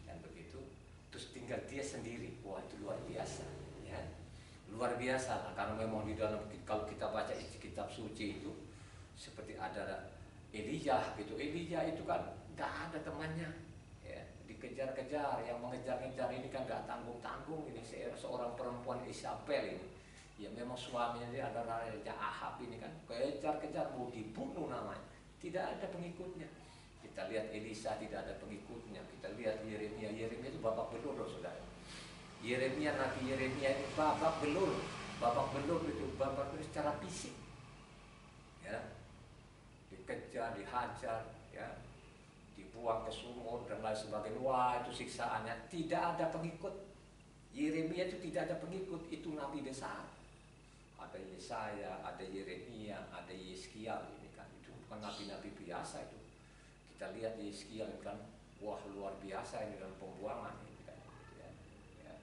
kan begitu, terus tinggal dia sendiri. Wah, itu luar biasa, ya. Luar biasa lah, karena memang di dalam, kalau kita baca kitab suci itu seperti ada Elijah gitu. Elijah itu kan tidak ada temannya, ya, dikejar-kejar, yang mengejar-ngejar ini kan gak tanggung-tanggung, ini seorang perempuan Isabel ini, ya memang suaminya dia adalah Raja Ahab ini kan, kejar-kejar, mau dibunuh namanya, tidak ada pengikutnya. Kita lihat Elisa tidak ada pengikutnya. Kita lihat Yeremia itu babak belur, saudara. Yeremia, Nabi Yeremia itu babak belur itu babak belur secara fisik, ya, dikejar, dihajar, ya, dibuang ke sumur dan lain sebagainya. Wah, itu siksaannya. Tidak ada pengikut. Yeremia itu tidak ada pengikut, itu nabi besar. Ada Yesaya, ada Yeremia, ada Yeskiel ini kan, itu bukan nabi-nabi biasa itu. Kita lihat Yeskiel kan, wah, luar biasa ini dalam pembuangan ini kan, gitu ya. Ya.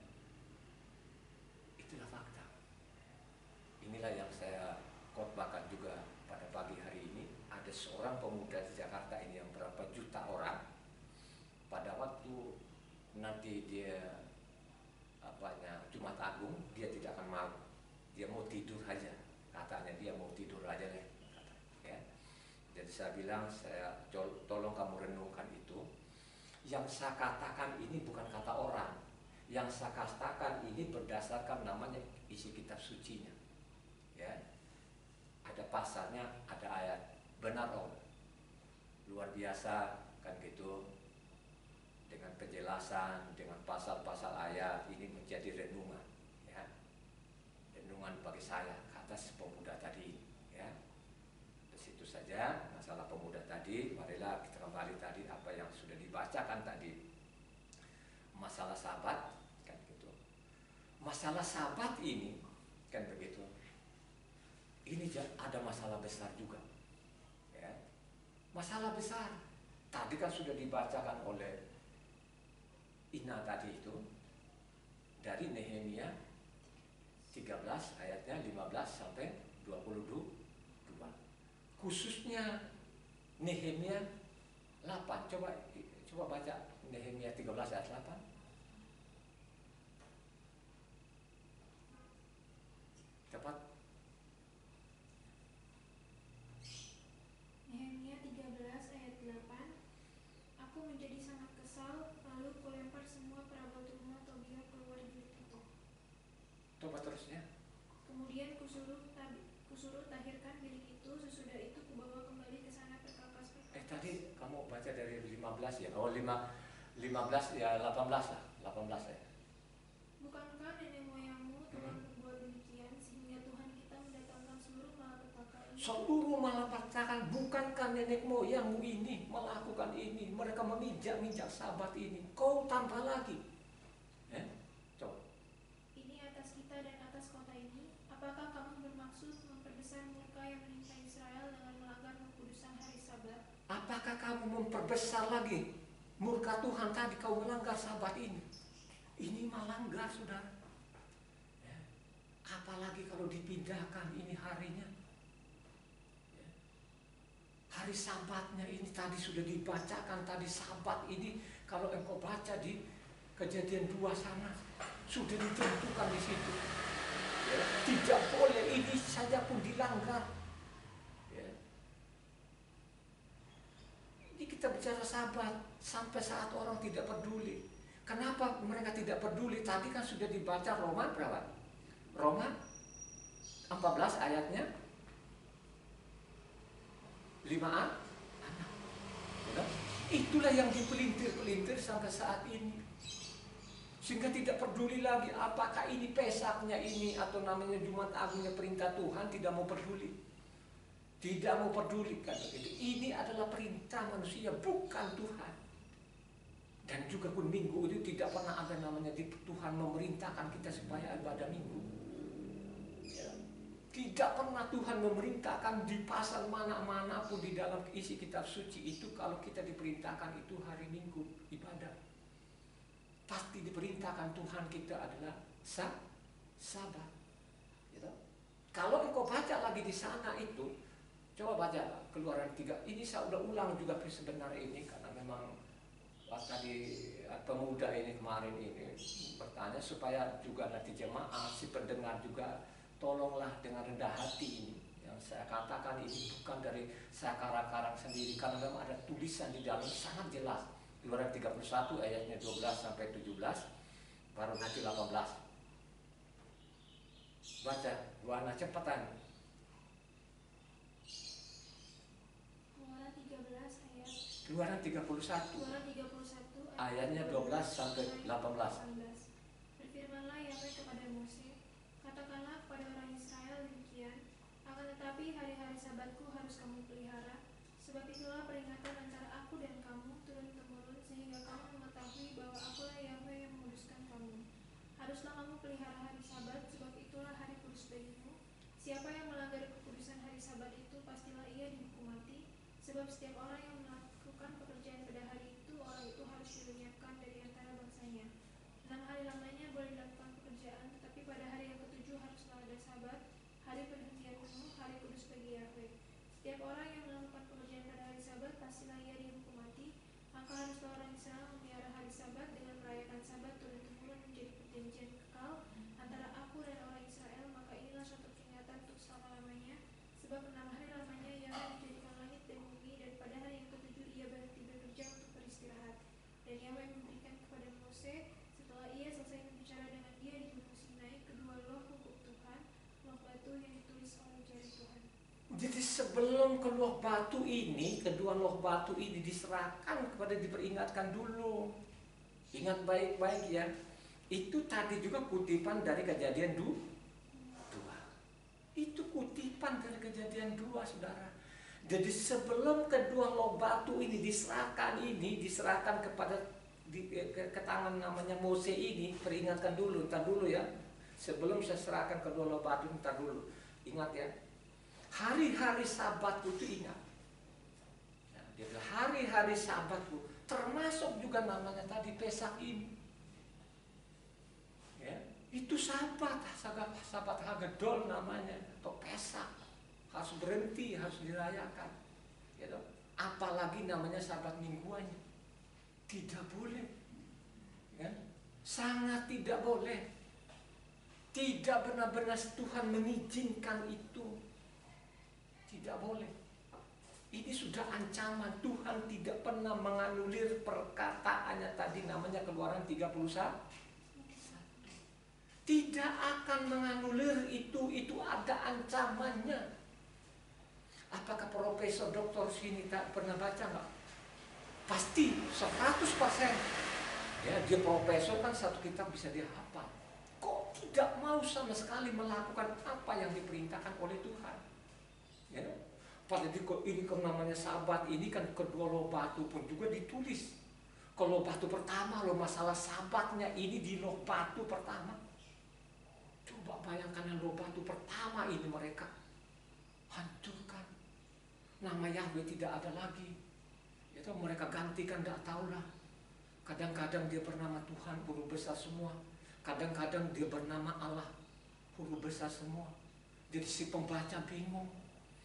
Itulah fakta. Inilah yang saya khotbahkan juga pada pagi hari ini. Ada seorang pemuda di Jakarta ini yang berapa juta orang, pada waktu nanti dia Jumat Agung, dia tidak akan mau, dia mau tidur aja, katanya dia mau tidur aja deh, ya. Jadi saya bilang, tolong kamu renungkan itu. Yang saya katakan ini bukan kata orang, yang saya katakan ini berdasarkan namanya isi kitab sucinya, ya. Ada pasalnya, ada ayat, benar om, luar biasa kan gitu. Dengan penjelasan, dengan pasal-pasal ayat, ini menjadi renungan, ya, renungan bagi saya, kata si pemuda tadi, ya. Di situ saja masalah pemuda tadi. Marilah kita kembali tadi apa yang sudah dibacakan tadi, masalah Sabat, kan gitu. Masalah Sabat ini, kan begitu. Ini ada masalah besar juga, ya. Masalah besar. Tadi kan sudah dibacakan oleh Ina tadi itu dari Nehemia 13 ayatnya 15 sampai 22. Khususnya Nehemia 8. Coba baca Nehemia 13 ayat 8. Cepat. Nehemia 13 ayat 8. Aku menjadi sangat kesal, lalu kulempar semua perabot rumah Tobia keluar dari toko. Coba terusnya. Kemudian kusuruh tahirkan bilik itu, sesudah itu kubawa kembali ke sana perkakas-perkakas. Tadi kamu baca dari 15 ya? Oh, 15 ya, 18 lah. 18 ya. Bukankah nenek moyangmu telah berbuat demikian sehingga Tuhan kita mendatangkan seluruh malapetaka ini? Seluruh malapetaka, bukankah nenek moyangmu ini melakukan ini? Mereka menginjak-injak Sabat ini. Kau tambah lagi. Coba. Ini atas kita dan atas kota ini. Apakah kamu bermaksud memperbesar murka yang menimpa Israel dengan melanggar kekudusan hari Sabat? Apakah kamu memperbesar lagi murka Tuhan tadi kau melanggar Sabat ini? Ini melanggar, saudara. Apalagi kalau dipindahkan ini harinya. Hari Sabatnya ini tadi sudah dibacakan, tadi Sabat ini kalau engkau baca di Kejadian 2 sana sudah ditentukan di situ. Tidak boleh ini saja pun dilanggar. Ini kita bicara Sabat sampai saat orang tidak peduli. Kenapa mereka tidak peduli? Tadi kan sudah dibaca Roma berapa? Roma 14 ayatnya 5a. Itulah yang dipelintir-pelintir sampai saat ini. Sehingga tidak peduli lagi apakah ini Pesaknya ini atau namanya Jumat Agungnya perintah Tuhan, tidak mau peduli. Tidak mau peduli kan begitu. Ini adalah perintah manusia, bukan Tuhan. Dan juga pun minggu itu tidak pernah ada namanya Tuhan memerintahkan kita supaya ibadah minggu. Ya. Tidak pernah Tuhan memerintahkan di pasal mana-mana pun di dalam isi kitab suci itu kalau kita diperintahkan itu hari Minggu ibadah. Pasti diperintahkan Tuhan kita adalah Sabat. Gitu. Kalau engkau baca lagi di sana itu, coba baca Keluaran 3. Ini saya udah ulang juga sebenarnya ini karena memang tadi pemuda ini kemarin ini bertanya supaya juga nanti jemaah si pendengar juga tolonglah dengan rendah hati ini. Yang saya katakan ini bukan dari saya karang-karang sendiri karena memang ada tulisan di dalam sangat jelas. Keluaran 31 ayatnya 12 sampai 17 baru nanti 18. Baca, Wana cepatan. Keluaran 31 ayatnya 12 sampai 18. Berfirmanlah Yahweh kepada Mose, katakanlah kepada orang Israel demikian, akan tetapi hari-hari Sabatku harus kamu pelihara, sebab itulah peringatan antara aku dan kamu turun-temurun sehingga kamu mengetahui bahwa akulah Yahweh yang menguduskan kamu. Haruslah kamu pelihara hari Sabat, sebab itulah hari kudus bagimu. Siapa yang melanggar kekudusan hari Sabat itu pastilah ia dihukum mati, sebab setiap orang yang melakukan pekerjaan pada hari itu, orang itu harus dilenyapkan dari antara bangsanya. 6 hari lamanya boleh dilakukan pekerjaan, tetapi pada hari yang ketujuh haruslah ada Sabat, hari perhentian penuh, hari kudus bagi Yahweh. Setiap orang yang melakukan pekerjaan pada hari Sabat pastilah ia dihukum mati. Maka haruslah orang Israel memelihara hari Sabat dengan merayakan Sabat turun-temurun menjadi perjanjian kekal antara aku dan orang Israel. Maka inilah suatu peringatan untuk selama-lamanya, sebab 6 hari lamanya Yahweh menjadikan langit dan bumi, dan pada hari yang ketujuh ia berhenti bekerja untuk beristirahat. Dan Yahweh memberikan kepada Mose setelah ia selesai berbicara dengan dia di Gunung Sinai kedua loh hukum Tuhan, loh batu yang ditulis oleh jari Tuhan. Jadi sebelum keluar batu ini, kedua loh batu ini diserahkan kepada diperingatkan dulu. Ingat baik-baik ya. Itu tadi juga kutipan dari Kejadian 2. Itu kutipan dari Kejadian 2, saudara. Jadi sebelum kedua loh batu ini diserahkan kepada ke tangan namanya Mose ini, peringatkan dulu, entar dulu ya. Sebelum saya serahkan kedua loh batu, entar dulu. Ingat ya. Hari-hari Sabatku itu ingat. Nah, dia bilang hari-hari Sabatku termasuk juga namanya tadi Pesak ini. Ya, itu Sabat Hagedol namanya atau Pesak. Harus berhenti, harus dirayakan. Gitu. Apalagi namanya Sabat mingguannya. Tidak boleh. Ya? Sangat tidak boleh. Tidak benar-benar Tuhan mengizinkan itu. Tidak boleh. Ini sudah ancaman. Tuhan tidak pernah menganulir perkataannya tadi namanya Keluaran 31. Tidak akan menganulir itu ada ancamannya. Apakah Profesor Doktor sini tak pernah baca nggak? Pasti 100%. Ya, dia profesor kan satu kitab bisa dia hafal. Kok tidak mau sama sekali melakukan apa yang diperintahkan oleh Tuhan? Ya. Padahal ini kan namanya Sabat, ini kan kedua loh batu pun juga ditulis. Kalau batu pertama loh, masalah Sabatnya ini di loh batu pertama. Coba bayangkan loh batu pertama ini mereka hancurkan. Nama Yahweh tidak ada lagi. Itu mereka gantikan, tidak tahulah. Kadang-kadang dia bernama Tuhan, huruf besar semua. Kadang-kadang dia bernama Allah, huruf besar semua. Jadi si pembaca bingung.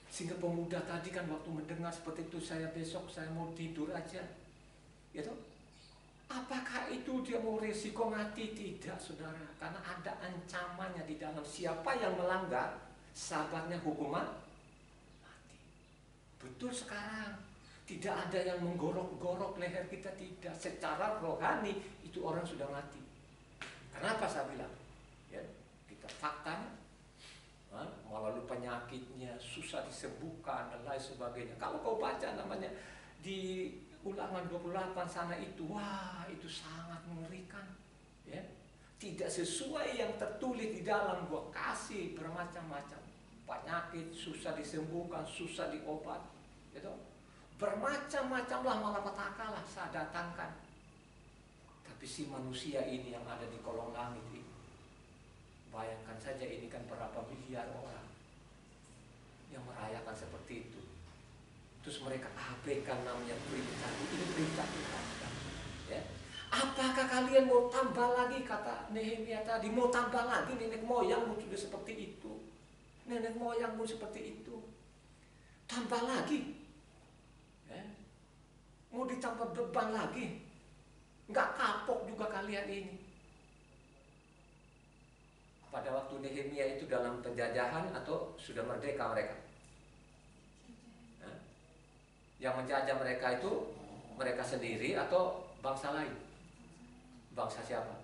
Sehingga pemuda tadi kan waktu mendengar seperti itu, besok saya mau tidur aja. Gitu. Apakah itu dia mau resiko mati? Tidak, saudara. Karena ada ancamannya di dalam. Siapa yang melanggar, Sabatnya hukuman mati. Betul sekarang. Tidak ada yang menggorok-gorok leher kita, tidak. Secara rohani itu orang sudah mati. Kenapa saya bilang? Ya, kita faktanya, melalui penyakitnya, susah disembuhkan dan lain sebagainya. Kalau kau baca namanya di Ulangan 28 sana itu, wah itu sangat mengerikan. Ya. Tidak sesuai yang tertulis di dalam gua kasih bermacam-macam penyakit, susah disembuhkan, susah diobat. Gitu. Bermacam-macamlah malapetaka lah saya datangkan. Tapi si manusia ini yang ada di kolong langit ini, bayangkan saja ini kan berapa miliar orang yang merayakan seperti itu. Terus mereka abaikan namanya perintah. Ini perintah Tuhan. Ya. Apakah kalian mau tambah lagi, kata Nehemia tadi, mau tambah lagi, nenek moyangmu sudah seperti itu. Nenek moyangmu seperti itu. Tambah lagi. Ya. Mau ditambah beban lagi. Enggak kapok juga kalian ini. Pada waktu Nehemia itu dalam penjajahan atau sudah merdeka mereka? Yang menjajah mereka itu mereka sendiri atau bangsa lain? Bangsa siapa?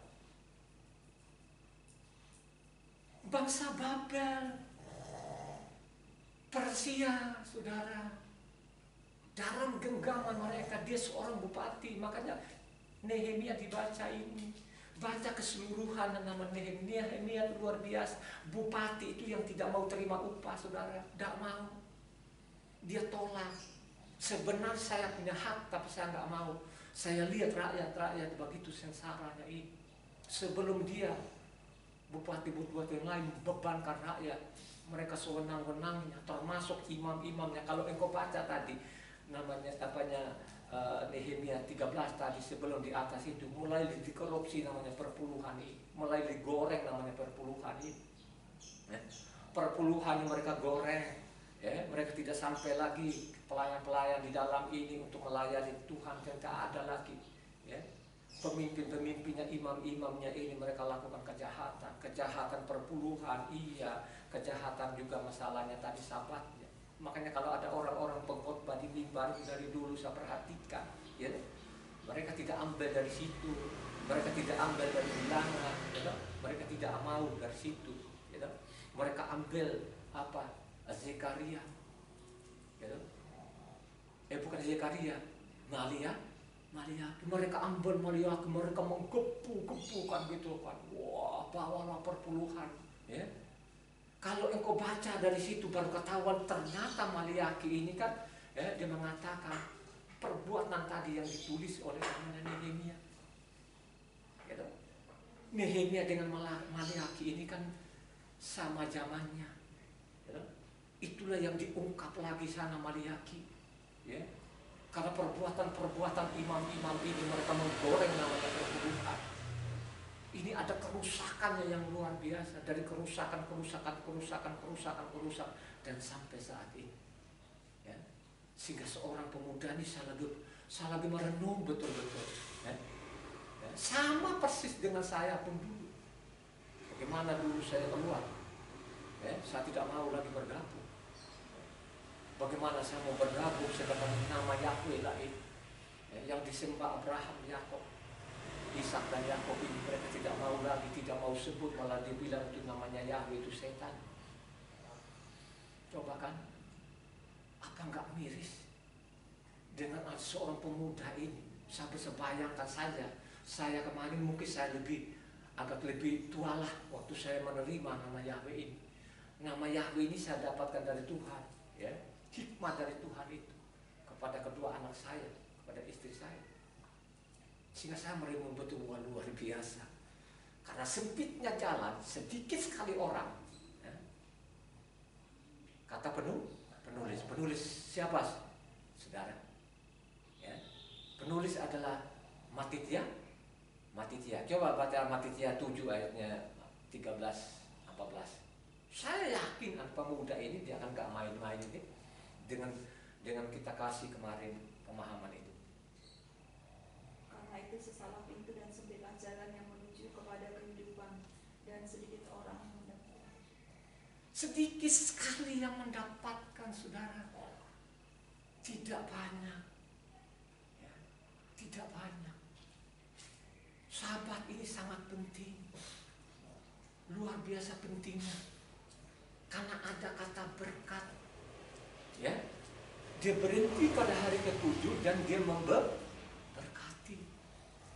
Bangsa Babel, Persia, saudara. Dalam genggaman mereka, dia seorang bupati. Makanya Nehemia dibaca ini. Baca keseluruhan nama Nehemia. Nehemia itu luar biasa. Bupati itu yang tidak mau terima upah, saudara. Tidak mau. Dia tolak. Sebenarnya saya punya hak, tapi saya nggak mau. Saya lihat rakyat begitu sengsaranya ini. Sebelum dia, bupati-bupati yang lain bebankan rakyat, mereka sewenang-wenangnya, termasuk imam-imamnya. Kalau engkau baca tadi, namanya Nehemia 13 tadi, sebelum di atas itu, mulai dikorupsi namanya perpuluhan ini, mulai digoreng namanya perpuluhan ini. Perpuluhan yang mereka goreng. Ya, mereka tidak sampai lagi pelayan-pelayan di dalam ini untuk melayani Tuhan, tidak ada lagi. Ya. Pemimpin-pemimpinnya, imam-imamnya ini mereka lakukan kejahatan perpuluhan, iya, kejahatan juga masalahnya tadi Sabatnya. Makanya kalau ada orang-orang pengkhotbah di mimbar dari dulu saya perhatikan, ya, mereka tidak ambil dari situ, mereka tidak ambil dari bilangan, ya, mereka tidak mau dari situ, ya, mereka ambil apa? Zekaria, gitu. Bukan Zekaria, Malia. Mereka ambil Malia, mereka menggebu-gebukan gitu kan. Wah, bawalah perpuluhan. Ya. Kalau engkau baca dari situ baru ketahuan ternyata Maliaki ini kan, dia mengatakan perbuatan tadi yang ditulis oleh Nehemia. Gitu. Nehemia dengan Maliaki ini kan sama zamannya. Gitu. Itulah yang diungkap lagi sana Maliaki, ya. Karena perbuatan imam-imam ini mereka menggoreng namanya perpuluhan. Ini ada kerusakannya yang luar biasa, dari kerusakan dan sampai saat ini, ya. Sehingga seorang pemuda ini saya lagi merenung betul-betul, ya. Ya. Sama persis dengan saya pun dulu. Bagaimana dulu saya keluar, ya, saya tidak mau lagi bergabung. Bagaimana saya mau bergabung sedangkan nama Yahweh lain, ya, yang disembah Abraham, Yakob, Ishak dan Yakob ini mereka tidak mau lagi, tidak mau sebut, malah dibilang itu namanya Yahweh itu setan. Coba kan, apa enggak miris dengan seorang pemuda ini? Sampai sebayangkan saja Saya kemarin mungkin saya agak lebih tua lah waktu saya menerima nama Yahweh ini. Nama Yahweh ini saya dapatkan dari Tuhan, ya, hikmat dari Tuhan itu kepada kedua anak saya, kepada istri saya. Sehingga saya merenung betul luar biasa. Karena sempitnya jalan, sedikit sekali orang. Ya. Kata penulis siapa? Saudara. Ya. Penulis adalah Matitya. Coba baca Matitya 7 ayatnya 13-14. Saya yakin pemuda ini dia akan gak main-main ini dengan kita kasih kemarin pemahaman itu. Karena itu sesalah pintu dan sempitlah jalan yang menuju kepada kehidupan, dan sedikit orang yang mendapatkan. Sedikit sekali yang mendapatkan, saudara. Tidak banyak. Ya, tidak banyak. Sahabat ini sangat penting. Luar biasa pentingnya. Karena ada kata berkat. Ya. Dia berhenti pada hari ke-7 dan dia memberkati.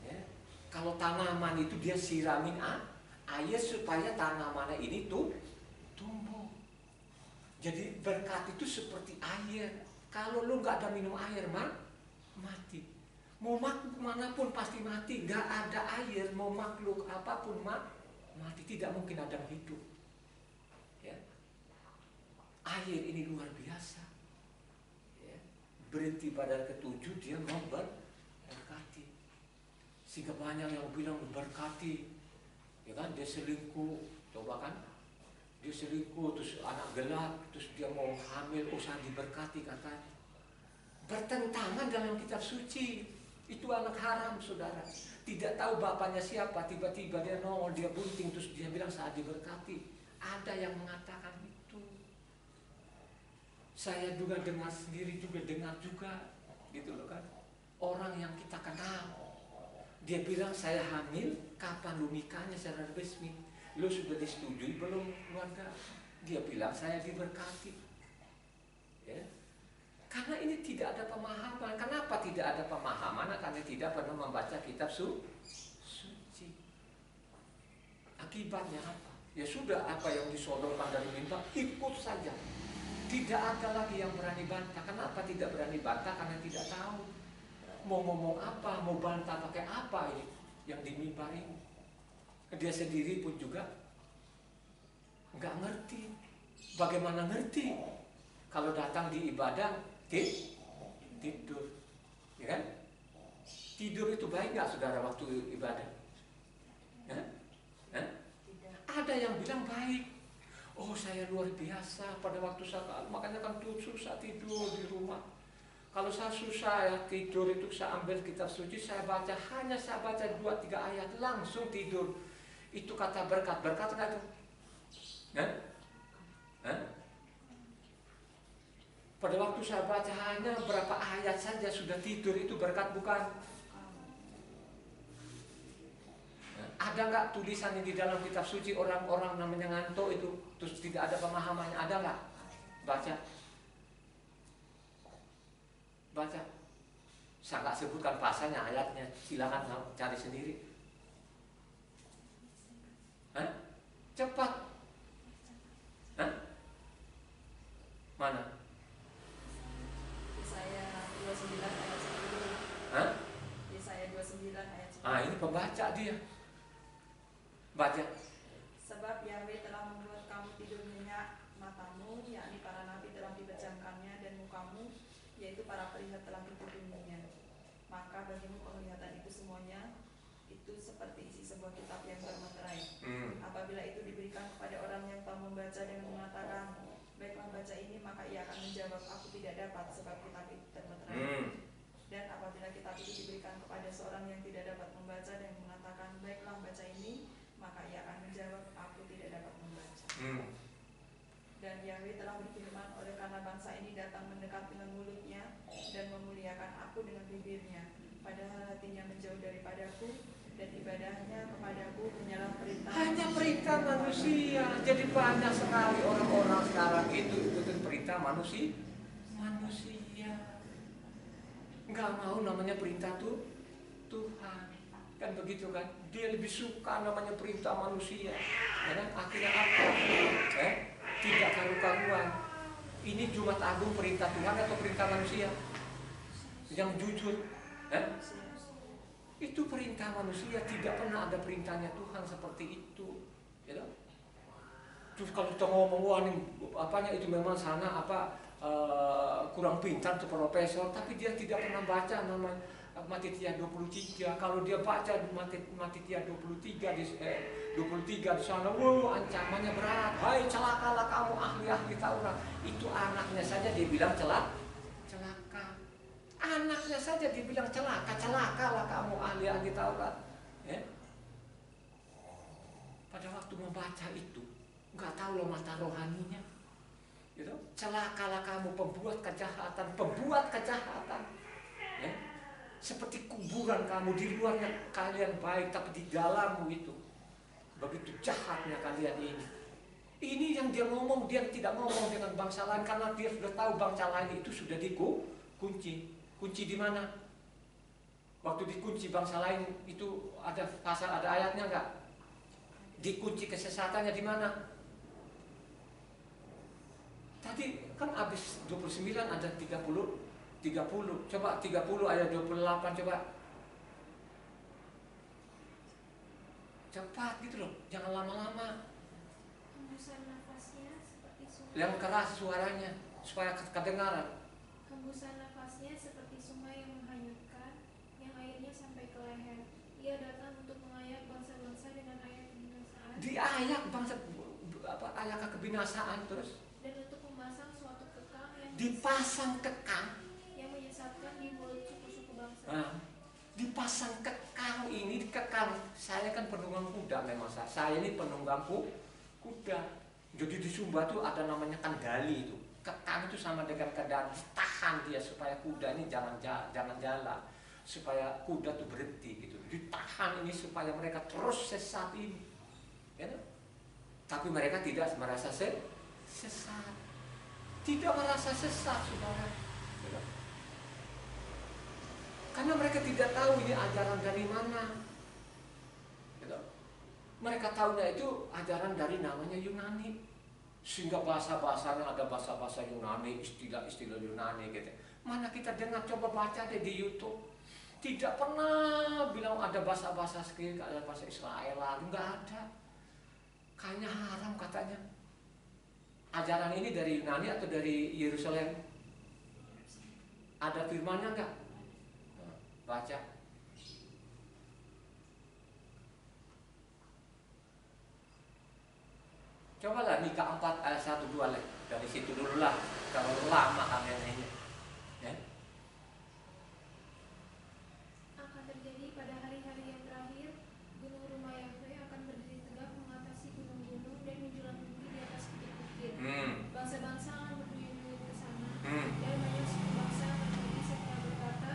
Ya. Kalau tanaman itu dia siramin air supaya tanamannya ini tumbuh. Jadi berkat itu seperti air. Kalau lu nggak ada minum air, mati. Mau makhluk manapun pasti mati. Nggak ada air, mau makhluk apapun mati. Tidak mungkin ada yang hidup. Ya. Air ini luar biasa. Ya. Berhenti pada ke-7 dia memberkati. Sehingga banyak yang bilang berkati. Ya kan, dia selingkuh. Coba kan, dia selingkuh terus anak gelap, terus dia mau hamil, usah diberkati katanya. Bertentangan dalam kitab suci. Itu anak haram, saudara. Tidak tahu bapaknya siapa, tiba-tiba dia nongol, dia bunting, terus dia bilang saat diberkati. Ada yang mengatakan itu. Saya juga dengar sendiri juga, gitu loh kan. Orang yang kita kenal, dia bilang saya hamil, kapan lu nikahnya secara resmi? Lu sudah disetujui belum keluarga? Dia bilang saya diberkati. Ya. Karena ini tidak ada pemahaman. Kenapa tidak ada pemahaman? Karena tidak pernah membaca kitab suci. Akibatnya apa? Ya sudah, apa yang disodorkan dari mimbar ikut saja. Tidak ada lagi yang berani bantah. Kenapa tidak berani bantah? Karena tidak tahu mau ngomong apa, mau bantah pakai apa ini yang di mimbar ini. Dia sendiri pun juga nggak ngerti. Bagaimana ngerti? Kalau datang di ibadah tidur, ya kan? Tidur itu baik nggak, saudara, waktu ibadah? Ada yang bilang baik. Oh, saya luar biasa pada waktu saat, makanya kan tuh susah tidur di rumah. Kalau saya susah ya tidur itu, saya ambil kitab suci, saya baca 2-3 ayat langsung tidur. Itu kata berkat nggak itu? Pada waktu saya baca hanya berapa ayat saja sudah tidur, itu berkat bukan? Ada nggak tulisannya di dalam kitab suci orang-orang namanya ngantuk itu terus tidak ada pemahamannya? Ada nggak? Baca. Saya nggak sebutkan pasalnya, ayatnya, silakan cari sendiri. Cepat. Mana? Yesaya 29 ayat 10. Yesaya 29 ayat 10. Ini pembaca dia. Baca. Sebab Yahweh telah membuat kamu tidur nyenyak, matamu, yakni para nabi telah dipejamkannya, dan mukamu, yaitu para perihat telah ditutupinya. Maka bagimu penglihatan itu semuanya itu seperti isi sebuah kitab yang bermeterai. Apabila itu diberikan kepada orang yang tahu membaca dan mengatakan, baiklah baca ini, maka ia akan menjawab, aku tidak dapat, sebab kitab itu termeterai. Dan apabila kitab itu diberikan kepada seorang yang tidak dapat membaca dan mengatakan, baiklah baca ini, maka ia akan menjawab, aku tidak dapat membaca. Dan Yahweh telah berfirman, oleh karena bangsa ini datang mendekat dengan mulutnya dan memuliakan aku dengan bibirnya, padahal hatinya menjauh daripadaku, dan ibadahnya kepadaku hanyalah perintah. Hanya perintah manusia. Jadi banyak sekali orang-orang sekarang itu ikutin perintah manusia. Nggak mau namanya perintah Tuhan. Kan begitu kan? Dia lebih suka namanya perintah manusia. Ya kan? Akhirnya apa? Tidak karu-karuan. Ini Jumat Agung perintah Tuhan atau perintah manusia? Yang jujur, itu perintah manusia, tidak pernah ada perintahnya Tuhan seperti itu. Ya kan? Terus kalau kita ngomong, wah ini apanya itu memang sana kurang pintar tuh profesor, tapi dia tidak pernah baca namanya Matitia 23. Kalau dia baca Matitia 23 di sana, wow, ancamannya berat. Hai celakalah kamu ahli-ahli Taurat. Itu anaknya saja dibilang celaka. Anaknya saja dibilang celakalah kamu ahli-ahli Taurat. Ya? Pada waktu membaca itu, nggak tahu loh mata rohaninya. Gitu? Celakalah kamu pembuat kejahatan. Ya? Seperti kuburan kamu, di luarnya kalian baik, tapi di dalammu itu begitu jahatnya kalian ini. Ini yang dia ngomong, dia tidak ngomong dengan bangsa lain karena dia sudah tahu bangsa lain itu sudah dikunci. Kunci di mana? Waktu dikunci bangsa lain itu ada pasal, ada ayatnya enggak? Dikunci kesesatannya di mana? Tadi kan habis 29 ada 30. Coba 30 ayat 28 coba. Cepat gitu loh, jangan lama-lama. Hembusan nafasnya seperti sungai. Yang keras suaranya supaya kedengaran. Hembusan nafasnya seperti sungai yang menghanyutkan, yang airnya sampai ke leher. Ia datang untuk mengayak bangsa-bangsa dengan ayak kebinasaan. Diayak bangsa ayak kebinasaan terus. Dan untuk memasang suatu kekang yang Dipasang kekang. yang menyesatkan di mulut suku-suku bangsa. Nah, dipasang kekang ini, kekang. Saya kan penunggang kuda memang saya ini penunggang kuda. Jadi di Sumba tuh ada namanya kendali itu. Kekang itu sama dengan kendali, ditahan dia supaya kuda ini jangan jalan, supaya kuda tuh berhenti gitu. Ditahan ini supaya mereka terus sesat ini. Ya, tapi mereka tidak merasa sesat. Tidak merasa sesat, saudara. Karena mereka tidak tahu ini ajaran dari mana. Mereka tahunya itu ajaran dari namanya Yunani. Sehingga bahasa-bahasanya ada bahasa-bahasa Yunani, istilah-istilah Yunani gitu. Mana kita dengar, coba baca deh di YouTube. Tidak pernah bilang ada bahasa-bahasa sekitar, ada bahasa Israel, enggak ada. Kayaknya haram katanya. Ajaran ini dari Yunani atau dari Yerusalem? Ada firmannya enggak? Baca. Cobalah Mika 4 ayat 1-2 dari situ dulu lah. Kalau lama kalian ini. Ya? Akan terjadi pada hari-hari yang terakhir, gunung rumah Yahweh akan berdiri tegak mengatasi gunung-gunung dan menjulang tinggi di atas bukit-bukit. Bangsa-bangsa akan berduyun-duyun ke sana, dan banyak suku bangsa akan pergi serta berkata,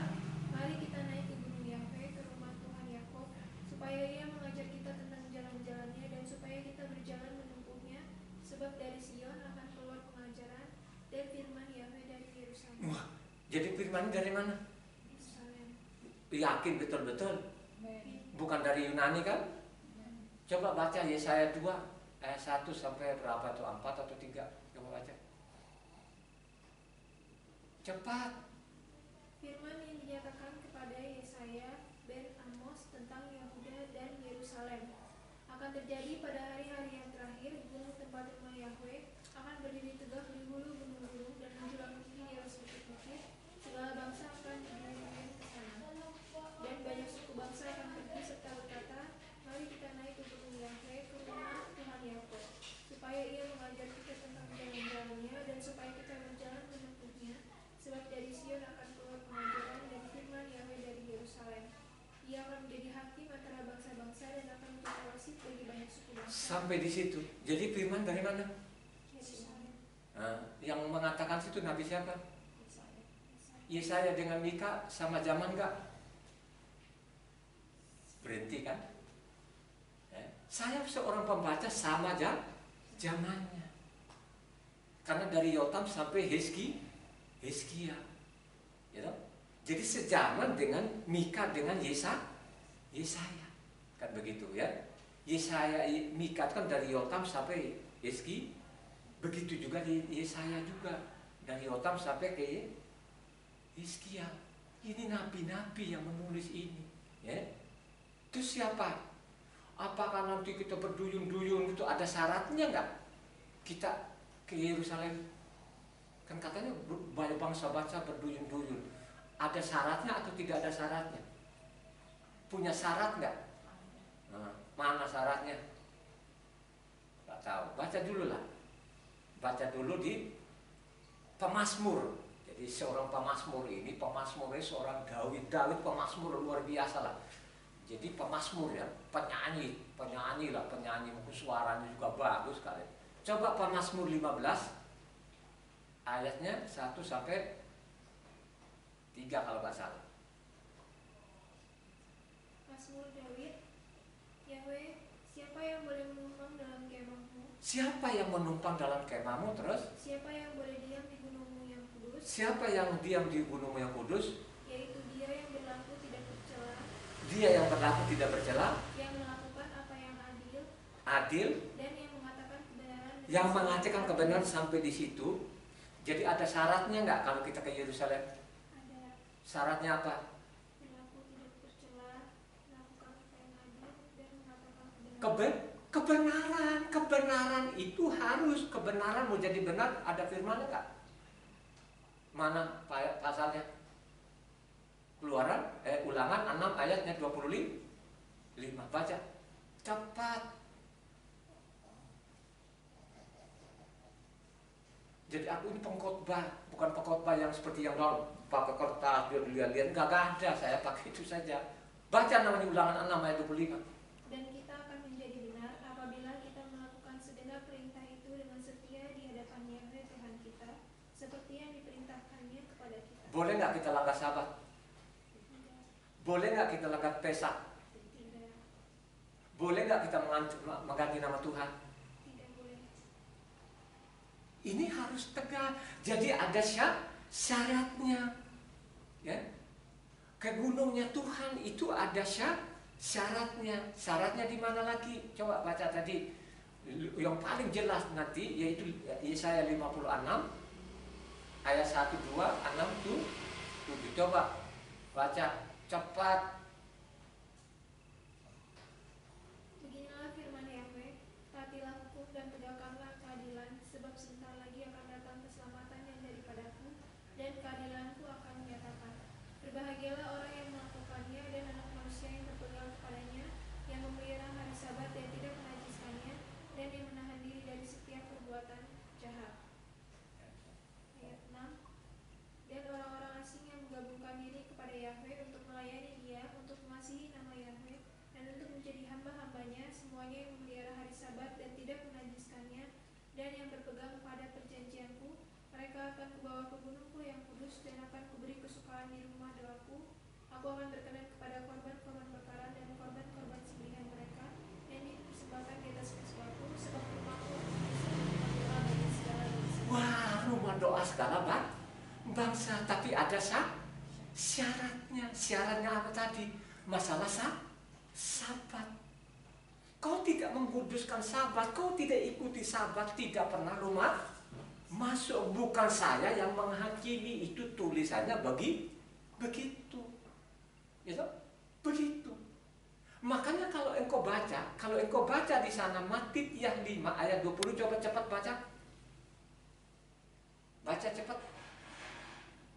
mari kita naik ke gunung Yahweh, ke rumah Tuhan Yakob, supaya Ia mengajar kita tentang jalan-jalannya dan supaya kita berjalan menempuhnya, sebab dari Sion akan keluar pengajaran dan firman Yahweh dari Yerusalem. Wah, jadi firman dari mana? Yerusalem. Yakin betul-betul? Bukan dari Yunani kan? Coba baca Yesaya 2 ayat 1 sampai berapa tuh? 4 atau 3? Coba baca. Cepat. Firman yang dinyatakan kepada Yesaya ben Amos tentang Yehuda dan Yerusalem akan terjadi pada hari-hari yang terakhir. Gunung tempat rumah Yahweh akan berdiri tegak di hulu gunung-gunung dan menjulang tinggi di atas bukit-bukit. Segala bangsa akan berduyun-duyun ke sana, dan banyak suku bangsa akan pergi serta berkata, mari kita naik ke gunung Yahweh, ke rumah Tuhan Yakob, supaya Ia mengajar kita tentang jalan-jalannya dan supaya kita berjalan menempuhnya, sebab dari Sion akan keluar pengajaran dan firman Yahweh dari Yerusalem. Ia akan menjadi hakim antara bangsa-bangsa dan akan menjadi wasit bagi banyak suku bangsa. Sampai di situ. Jadi firman dari mana? Yerusalem. Nah, yang mengatakan situ Nabi siapa? Yesaya dengan Mika sama zaman enggak? Berhenti kan? Ya. Saya seorang pembaca sama zamannya. Karena dari Yotam sampai Hizkia. Ya, jadi sejaman dengan Mika dengan Yesaya. Yesaya. Kan begitu ya. Yesaya, Mika kan dari Yotam sampai Yeski. Begitu juga di Yesaya juga. Dari Yotam sampai ke Hizkia. Ini nabi-nabi yang menulis ini. Ya. Itu siapa? Apakah nanti kita berduyun-duyun itu ada syaratnya nggak? Kita ke Yerusalem. Kan katanya banyak bangsa-bangsa berduyun-duyun. Ada syaratnya atau tidak ada syaratnya? Punya syarat nggak? Nah, mana syaratnya? Nggak tahu. Baca dulu lah. Baca dulu di Pemazmur. Jadi seorang pemazmur ini, pemazmurnya seorang Daud. Daud pemazmur luar biasa lah. Jadi pemazmur ya, penyanyi lah, penyanyi mungkin suaranya juga bagus kali. Coba Pemazmur 15 ayatnya 1 sampai 3 kalau nggak salah. Mazmur Daud. Yahweh, siapa yang boleh menumpang dalam kemahmu? Siapa yang menumpang dalam kemahmu? Terus? Siapa yang boleh diam di gunungmu yang kudus? Siapa yang diam di gunungmu yang kudus? Yaitu dia yang berlaku tidak bercela. Dia yang berlaku tidak bercela. Yang melakukan apa yang adil. Adil. Dan yang mengatakan kebenaran. Yang mengatakan kebenaran sampai di situ. Jadi ada syaratnya nggak kalau kita ke Yerusalem? Ada. Syaratnya apa? Berlaku tidak bercela, melakukan apa yang adil, dan mengatakan kebenaran. Kebenaran itu harus. Kebenaran mau jadi benar ada firmannya nggak? Mana pasalnya? Keluaran, Ulangan 6 ayatnya 25. Baca cepat. Jadi aku ini pengkhotbah, bukan pengkhotbah yang seperti yang lalu pakai kertas lihat-lihat, nggak ada. Saya pakai itu saja. Baca namanya Ulangan 6 ayat 25. Dan kita akan menjadi benar apabila kita melakukan segenap perintah itu dengan setia di hadapan Yahweh Tuhan kita, seperti yang diperintahkannya kepada kita. Boleh nggak kita langgar Sabat? Tidak. Boleh nggak kita langgar Pesak? Tidak. Boleh nggak kita mengganti nama Tuhan? Tidak boleh. Ini harus tegas. Jadi ada syaratnya. Ya. Ke gunungnya Tuhan itu ada syaratnya. Syaratnya di mana lagi? Coba baca tadi. Yang paling jelas nanti yaitu Yesaya 56 ayat 1, 2, 6, 7. Coba baca cepat. Beginilah firman Yahweh, taatilah hukum dan tegakkanlah keadilan, sebab sebentar lagi akan datang keselamatan yang daripadaku, dan keadilanku akan menyatakan. Berbahagialah orang yang melakukannya dan anak manusia yang berpegang kepadanya, yang memelihara hari Sabat dan tidak menajiskannya, dan yang menahan diri dari setiap perbuatan jahat. Ayat 6. Dan orang-orang asing yang menggabungkan diri kepada Yahweh untuk melayani Dia, untuk mengasihi nama Yahweh, dan untuk menjadi hamba-hambanya, semuanya yang memelihara hari Sabat dan tidak menajiskannya, dan yang berpegang pada perjanjianku, mereka akan kubawa ke gunungku yang kudus, dan akan kuberi kesukaan di rumah doaku. Aku akan berkenan kepada korban-korban perkara dan korban-korban sembelihan mereka, yang dipersembahkan di atas mezbahku, sebab rumahku akan doa bagi segala bangsa. Wah, rumah doa segala bangsa. Tapi ada syaratnya. Syaratnya apa tadi? Masalah Sabat. Kau tidak mengkuduskan Sabat, kau tidak ikuti Sabat, tidak pernah rumah masuk. Bukan saya yang menghakimi, itu tulisannya begitu. Ya, begitu. Makanya kalau engkau baca di sana Matthias 5 ayat 20, coba cepat baca. Baca cepat.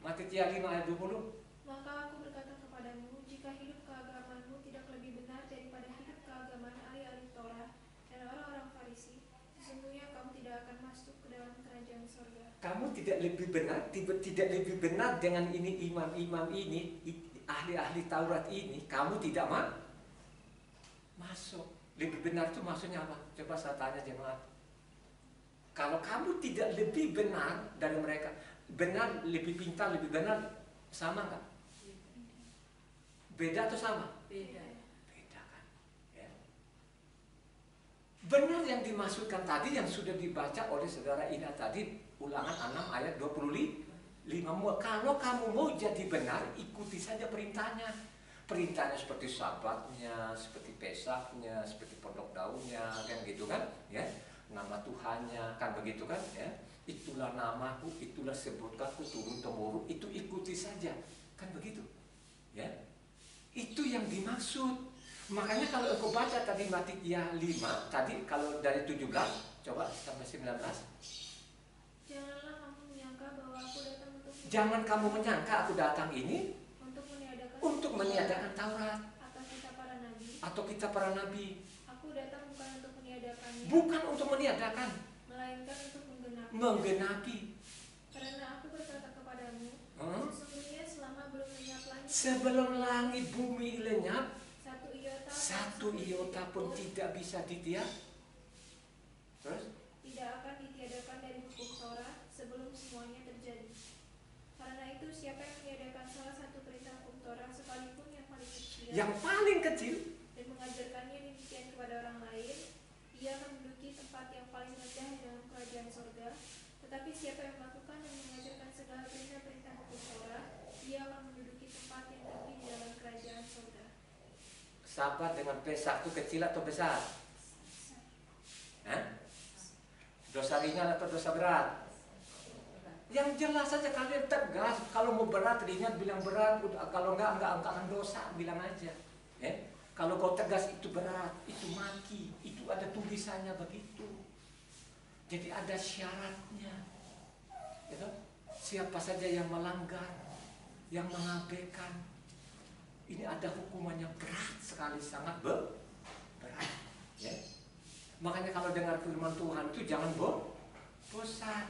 Matthias 5 ayat 20. Maka aku berkata kepadamu, jika hidup keagamanmu tidak lebih benar daripada hidup keagamaan ahli-ahli Taurat dan orang-orang Farisi, sesungguhnya kamu tidak akan masuk ke dalam kerajaan surga. Kamu tidak lebih benar dengan ini imam-imam ini, ahli-ahli Taurat ini, kamu tidak masuk. Lebih benar itu maksudnya apa? Coba saya tanya jemaat. Kalau kamu tidak lebih benar dari mereka, benar, lebih pintar, lebih benar, sama nggak? Beda atau sama? Beda. Beda kan? Ya. Benar yang dimaksudkan tadi yang sudah dibaca oleh saudara Ina tadi, Ulangan 6 ayat 25. Kalau kamu mau jadi benar, ikuti saja perintahnya. Perintahnya seperti sabatnya, seperti pesaknya, seperti pondok daunnya, kan gitu kan, ya. Nama Tuhannya, kan begitu kan, ya. Itulah namaku, itulah sebutkanku turun temurun, itu ikuti saja, kan begitu, ya. Itu yang dimaksud. Makanya kalau engkau baca tadi Matius 5, tadi kalau dari 17, coba sampai 19. Janganlah kamu menyangka bahwa aku datang untuk Jangan kamu menyangka aku datang ini untuk meniadakan Taurat atau kita para nabi. atau kita para nabi. Aku datang bukan untuk meniadakannya, Bukan untuk meniadakan, melainkan untuk menggenapi. menggenapi. Karena aku berkata kepadamu, sesungguhnya selama belum lenyap langit, Sebelum langit bumi lenyap, satu iota pun tidak bisa ditiap. Terus? tidak akan ditiadakan dari hukum Taurat sebelum semuanya terjadi. Karena itu siapa yang meniadakan salah satu perintah hukum Taurat sekalipun yang paling kecil dan mengajarkannya demikian kepada orang lain, ia akan menduduki tempat yang paling rendah dalam kerajaan sorga. Tetapi siapa yang melakukan dan mengajarkan segala perintah-perintah hukum Taurat, ia akan menduduki tempat yang tinggi di dalam kerajaan sorga. Sabat dengan Pesak itu kecil atau besar? Hah? Dosa ringan atau dosa berat? Yang jelas saja, kalian tegas. Kalau mau berat ringan bilang berat, kalau enggak akan dosa, bilang aja. Kalau kau tegas itu berat, itu mati, itu ada tulisannya begitu. Jadi ada syaratnya. Ya, siapa saja yang melanggar, yang mengabaikan, ini ada hukuman yang berat sekali, sangat berat. Ya. Makanya kalau dengar firman Tuhan itu jangan bosan.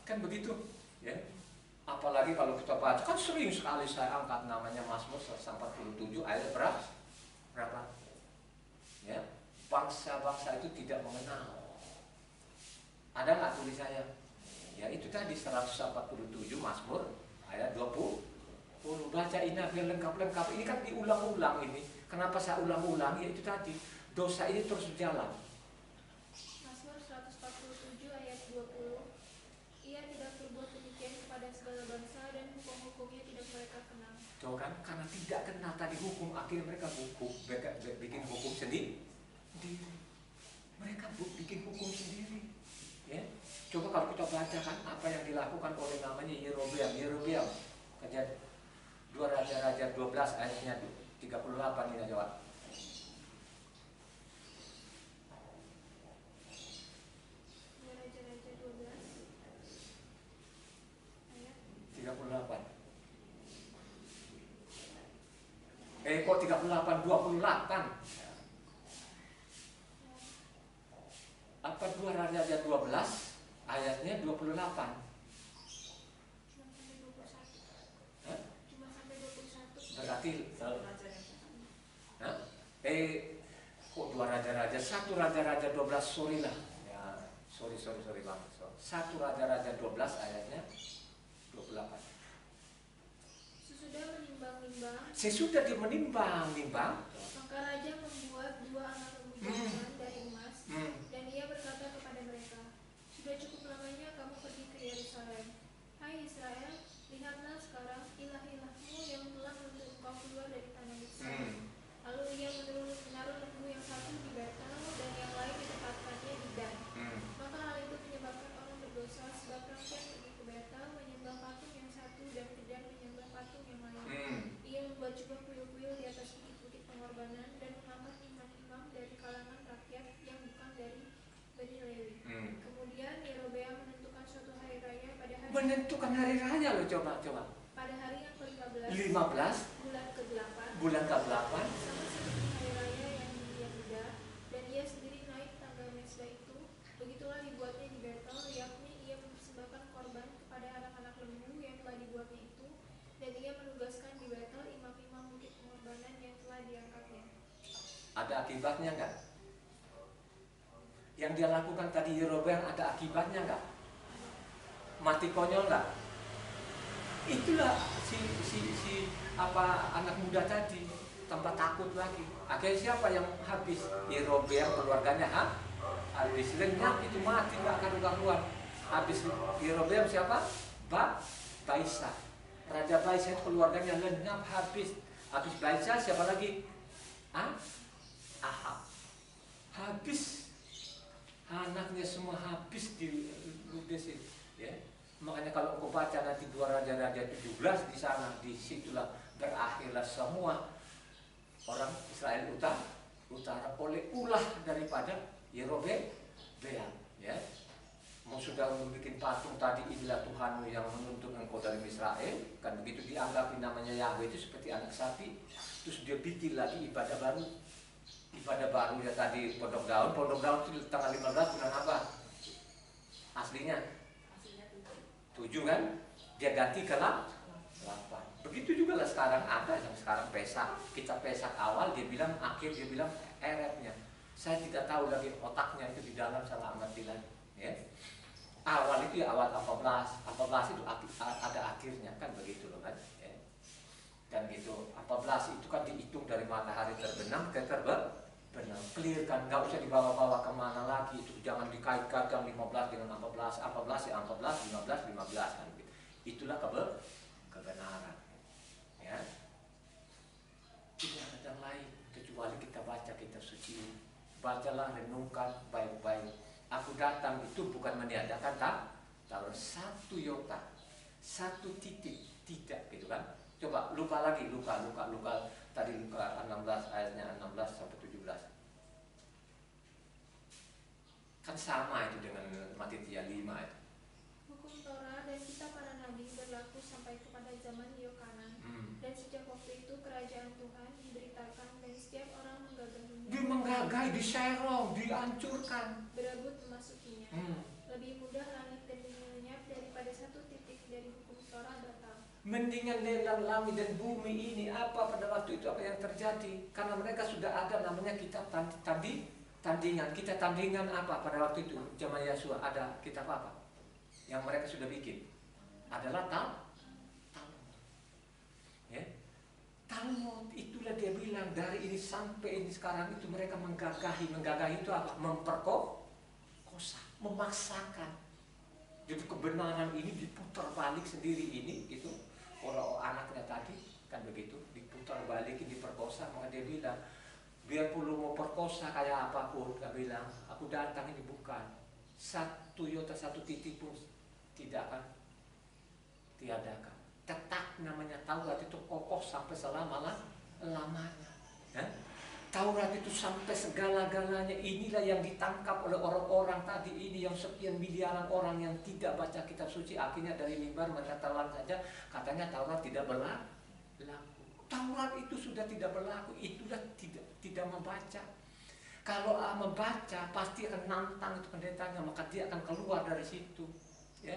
Kan begitu, ya. Apalagi kalau kita baca, kan sering sekali saya angkat namanya Mazmur 147 ayat berapa? Ya, bangsa-bangsa itu tidak mengenal. Ada nggak tulisannya? Ya itu tadi 147 Mazmur ayat 20. Baca ini biar lengkap-lengkap. Ini kan diulang-ulang ini. Kenapa saya ulang-ulang? Ya itu tadi, dosa ini terus berjalan. Mazmur 147 ayat 20. Ia tidak berbuat demikian kepada segala bangsa dan hukum-hukumnya tidak mereka kenal. Tuh kan, karena tidak kenal tadi hukum, akhirnya mereka bikin hukum sendiri. Mereka bikin hukum sendiri. Ya. Coba kalau kita baca kan apa yang dilakukan oleh namanya Yerobeam. Kejadian 2 Raja-Raja 12 ayatnya 38 ini jawab. Raja-Raja 12 ayat 38. Kok 38? 28. Apa 2 Raja-Raja 12 ayatnya 28? cuma sampai 21. Hah? Cuma sampai 21. Berarti kok 2 Raja-Raja, 1 Raja-Raja 12, sorry lah. Ya, sorry Bang. 1 Raja-Raja 12 ayatnya 28. Sesudah dia menimbang, maka raja membuat 2 anak lembu jantan dari emas, dan ia berkata kepada mereka, sudah cukup lamanya kamu pergi ke Yerusalem. Hai Israel, lihatlah sekarang ilah-ilahmu yang telah menuntut engkau keluar dari tanah Mesir. Lalu ia menaruh lembu yang satu di Betel dan yang lain ditempatkannya di Dan. Maka hal itu menyebabkan orang berdosa, sebab rangkaian pergi ke Betel menyembah patung yang satu dan ke Dan menyembah patung yang lain. Ia membuat juga kuil-kuil di atas bukit-bukit pengorbanan dan mengangkat imam-imam dari kalangan rakyat yang bukan dari Bani Lewi. Kemudian Yerobeam menentukan suatu hari raya pada hari loh, coba. pada hari yang ke-15 bulan ke-8 sama seperti hari raya yang di Yehuda, dan ia sendiri naik tangga mesbah itu. Begitulah dibuatnya di Betel, yakni ia mempersembahkan korban kepada anak-anak lembu yang telah dibuatnya itu, dan ia menugaskan di Betel imam-imam bukit pengorbanan yang telah diangkatnya. Ada akibatnya enggak? Yang dia lakukan tadi Yerobeam ada akibatnya enggak? Mati konyol enggak? Itulah si anak muda tadi, tanpa takut lagi. Akhirnya siapa yang habis? Yerobeam, keluarganya habis, lenyap, itu mati, enggak akan karuan. Habis Yerobeam siapa? Baisa. Raja Baisa, keluarganya lenyap, habis. Habis Baca siapa lagi? Ahab. Habis, anaknya semua habis di ludes itu. Ya. Makanya kalau kau baca nanti 2 Raja-Raja 17 di sana, disitulah berakhirlah semua orang Israel utara oleh ulah daripada Yerobeam, ya. Mau sudah membuat patung tadi, inilah Tuhanmu yang menuntun engkau dari Israel, kan begitu dianggap namanya Yahweh itu seperti anak sapi. Terus dia bikin lagi ibadah baru ya tadi pondok daun itu tanggal 15 bulan apa? Aslinya 7 kan? Dia ganti ke 8. Begitu juga lah sekarang ada yang sekarang Pesak. Kita Pesak awal dia bilang akhir, dia bilang Erepnya. Saya tidak tahu lagi otaknya itu di dalam salah amati lagi. Ya. Awal itu ya awal 14 itu ada akhirnya kan begitu loh kan. Ya. Dan gitu 14 itu kan dihitung dari matahari terbenam ke terbenam. Clear kan, nggak usah dibawa-bawa kemana lagi, itu jangan dikait-kaitkan 15 dengan 14 ya 14, 15 kan gitu. Itulah kebenaran ya. Tidak ada yang lain kecuali kita baca kitab suci. Bacalah, renungkan baik-baik. Aku datang itu bukan meniadakan Taurat, 1 iota, 1 titik tidak gitu kan. Coba Luka lagi, Luka tadi Luka 16 ayatnya 16 sampai 17. Kan sama itu dengan Matitia 5 itu. Hukum Torah dan kitab para nabi berlaku sampai kepada zaman Yohanan. Dan sejak waktu itu kerajaan Tuhan diberitakan dan setiap orang menggagahi, diserong, dihancurkan, berebut memasukinya. Lebih mudah langit dan bumi lenyap daripada 1 titik dari hukum Torah batal. Mendingan lelang langit dan bumi ini apa pada waktu itu apa yang terjadi? Karena mereka sudah ada namanya kitab tandingan. Kita tandingan apa pada waktu itu? Zaman Yesua ada kitab apa? Yang mereka sudah bikin adalah Talmud. Ya. Talmud itulah dia bilang dari ini sampai ini sekarang itu mereka menggagahi itu apa? Memperkosa, memaksakan. Jadi kebenaran ini diputar balik sendiri ini itu. Kalau anaknya tadi kan begitu diputar balik, diperkosa, maka dia bilang biarpun lu mau perkosa kayak apapun, gak bilang aku datang ini bukan 1 iota 1 titik pun tidak akan tiadakan. Tetap namanya Taurat itu kokoh sampai selama-lamanya. Taurat itu sampai segala-galanya. Inilah yang ditangkap oleh orang-orang tadi ini, yang sekian miliaran orang yang tidak baca kitab suci. Akhirnya dari mimbar menelan saja katanya Taurat tidak berlaku. Taurat itu sudah tidak berlaku. Itulah tidak membaca. Kalau membaca pasti akan nantang itu pendetanya, maka dia akan keluar dari situ. Ya.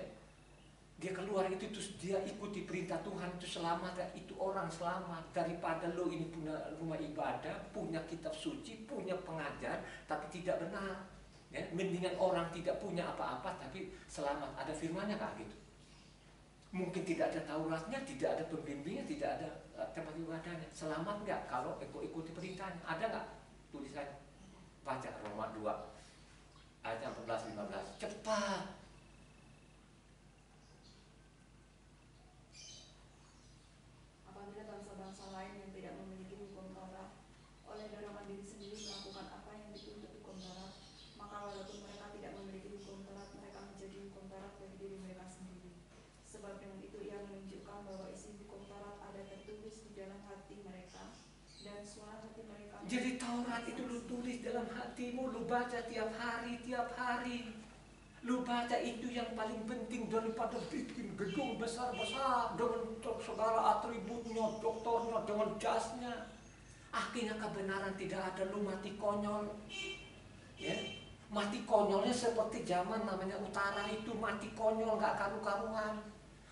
Dia keluar itu terus dia ikuti perintah Tuhan itu selamat, itu orang selamat. Daripada lo ini punya rumah ibadah, punya kitab suci, punya pengajar tapi tidak benar. Ya, mendingan orang tidak punya apa-apa tapi selamat. Ada firmannya kah gitu? Mungkin tidak ada Tauratnya, tidak ada pembimbingnya, tidak ada tempat ibadahnya. Selamat nggak kalau ikuti perintahnya? Ada nggak tulisannya? Baca Roma 2 ayat 14-15 cepat. Bangsa-bangsa lain yang tidak memiliki hukum Taurat oleh dorongan diri sendiri melakukan apa yang dituntut hukum Taurat, maka walaupun mereka tidak memiliki hukum Taurat, mereka menjadi hukum Taurat bagi diri mereka sendiri. Sebab dengan itu ia menunjukkan bahwa isi hukum Taurat ada tertulis di dalam hati mereka, dan suara hati mereka. Jadi Taurat itu lu tulis dalam hatimu, lu baca tiap hari. Lu baca itu yang paling penting daripada bikin gedung besar-besar dengan segala atributnya, doktornya, dengan jasnya. Akhirnya kebenaran tidak ada, lu mati konyol. Ya, mati konyolnya seperti zaman namanya utara itu, mati konyol nggak karu-karuan.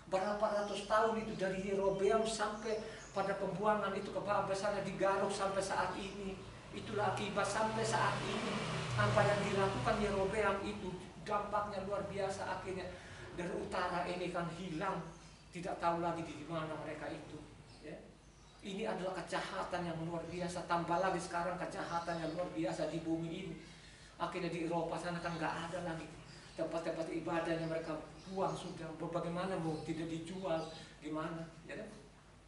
Berapa ratus tahun itu dari Yerobeam sampai pada pembuangan itu kebebasannya digaruk sampai saat ini. Itulah akibat sampai saat ini apa yang dilakukan Yerobeam itu. Dampaknya luar biasa, akhirnya dari utara ini kan hilang, tidak tahu lagi di mana mereka itu. Ya. Ini adalah kejahatan yang luar biasa, tambah lagi sekarang kejahatan yang luar biasa di bumi ini. Akhirnya di Eropa sana kan nggak ada lagi tempat-tempat ibadah yang mereka buang sudah. Bagaimana mau tidak dijual, gimana? Ya,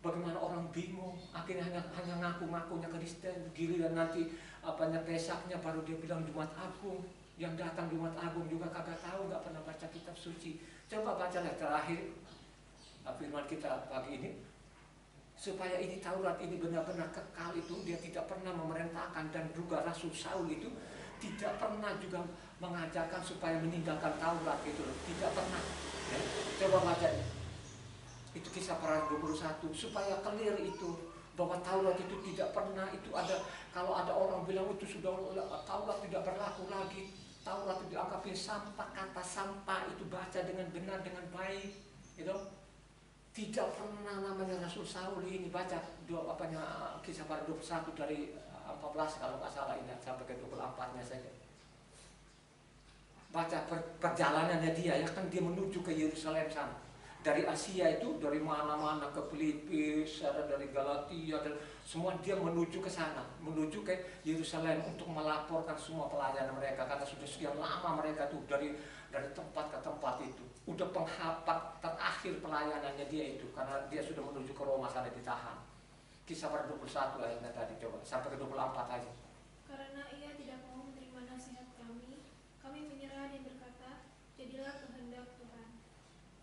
Bagaimana orang bingung, akhirnya hanya ngaku-ngakunya Kristen, giliran nanti apanya Pesaknya baru dia bilang Jumat Agung. Yang datang Jumat Agung juga kagak tahu, nggak pernah baca kitab suci. Coba bacalah terakhir firman kita pagi ini, supaya ini Taurat ini benar-benar kekal itu. Dia tidak pernah memerintahkan, dan juga Rasul Saul itu tidak pernah juga mengajarkan supaya meninggalkan Taurat gitu loh, tidak pernah. Ya. Coba baca itu Kisah Para 21 supaya clear itu bahwa Taurat itu tidak pernah itu ada. Kalau ada orang bilang itu sudah Taurat tidak berlaku lagi, Taurat itu dianggapnya sampah, kata sampah itu baca dengan benar, dengan baik, gitu. Tidak pernah namanya Rasul Saul ini baca Kisah Para 21 dari 14 kalau nggak salah ini sampai ke 24-nya saja. Baca perjalanannya dia, ya kan dia menuju ke Yerusalem sana. Dari Asia itu, dari mana-mana ke Filipus, dari Galatia, dan semua dia menuju ke sana, menuju ke Yerusalem untuk melaporkan semua pelayanan mereka, karena sudah sekian lama mereka tuh dari tempat ke tempat itu. Udah penghapat terakhir pelayanannya dia itu, karena dia sudah menuju ke Roma sana ditahan. Kisah Para 21 ayatnya tadi, coba sampai ke 24 aja. Karena ia tidak mau menerima nasihat kami menyerah dan berkata, jadilah kehendak Tuhan.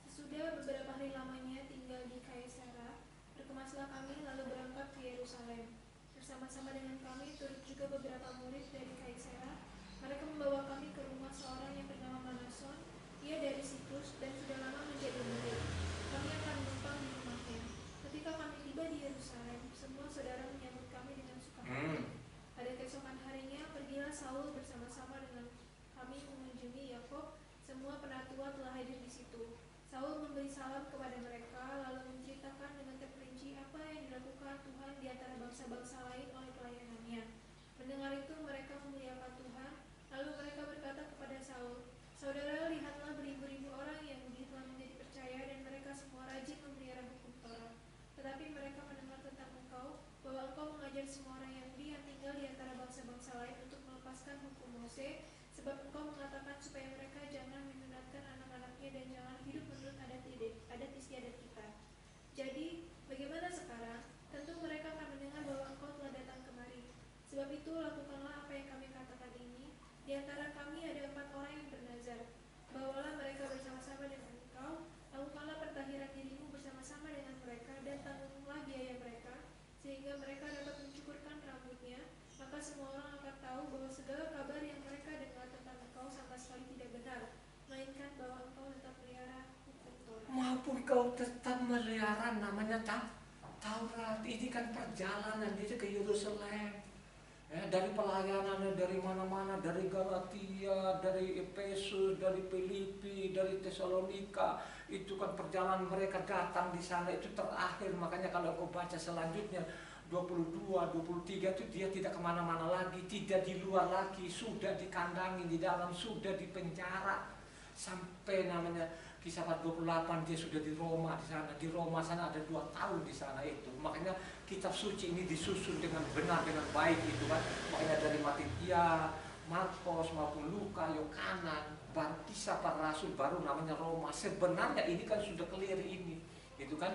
Sesudah beberapa hari lamanya tinggal di Kaisarea, berkemaslah kami lalu berangkat ke Yerusalem. Bersama-sama dengan kami turut juga beberapa murid dari Kaisarea. Mereka membawa kami ke rumah seorang yang bernama Manason. Ia dari Siprus dan sudah lama menjadi murid. Kami akan menumpang di rumahnya. Ketika kami tiba di Yerusalem, semua saudara menyambut kami dengan sukacita. Pada keesokan harinya, pergilah Saul bersama-sama dengan kami mengunjungi Yakob. Semua penatua telah hadir di situ. Saul memberi salam kepada mereka, lalu menceritakan dengan terperinci apa yang dilakukan Tuhan di antara bangsa-bangsa lain oleh pelayanannya. Mendengar itu, mereka memuliakan Tuhan. Lalu mereka berkata kepada Saul, saudara, lihatlah beribu-ribu orang Yahudi telah menjadi percaya, dan mereka semua rajin memelihara hukum Taurat. Tetapi mereka mendengar tentang engkau, bahwa engkau mengajar semua orang Yahudi yang tinggal di antara bangsa-bangsa lain untuk melepaskan hukum Mose, sebab engkau mengatakan supaya mereka jangan menyunatkan anak-anaknya dan jangan hidup menurut adat istiadat kita. Jadi, bagaimana sekarang? Tentu mereka akan mendengar bahwa engkau telah datang kemari. Sebab itu, lakukanlah apa yang kami katakan ini. Di antara kami ada 4 orang yang bernazar. Bawalah mereka bersama-sama dengan engkau, lakukanlah pertahiran dirimu bersama-sama dengan mereka, dan tanggunglah biaya mereka, sehingga mereka dapat mencukurkan rambutnya. Maka semua orang akan tahu bahwa segala kabar yang mereka dengar tentang engkau sama sekali tidak benar, melainkan bahwa engkau tetap melihara hukum Taurat. Maupun kau tetap melihara namanya Taurat. Ini kan perjalanan dia ke Yerusalem. Ya, dari pelayanannya dari mana-mana, dari Galatia, dari Efesus, dari Filipi, dari Tesalonika, itu kan perjalanan mereka datang di sana itu terakhir. Makanya kalau kau baca selanjutnya 22, 23 itu dia tidak kemana-mana lagi, tidak di luar lagi, sudah dikandangi di dalam, sudah di penjara sampai namanya Kisah 28 dia sudah di Roma di sana. Di Roma sana ada 2 tahun di sana itu. Makanya kitab suci ini disusun dengan benar, dengan baik itu kan. Makanya dari Matitia, Markos maupun Luka, Yohanes, baru Kisah Para Rasul, baru namanya Roma. Sebenarnya ini kan sudah clear ini, itu kan.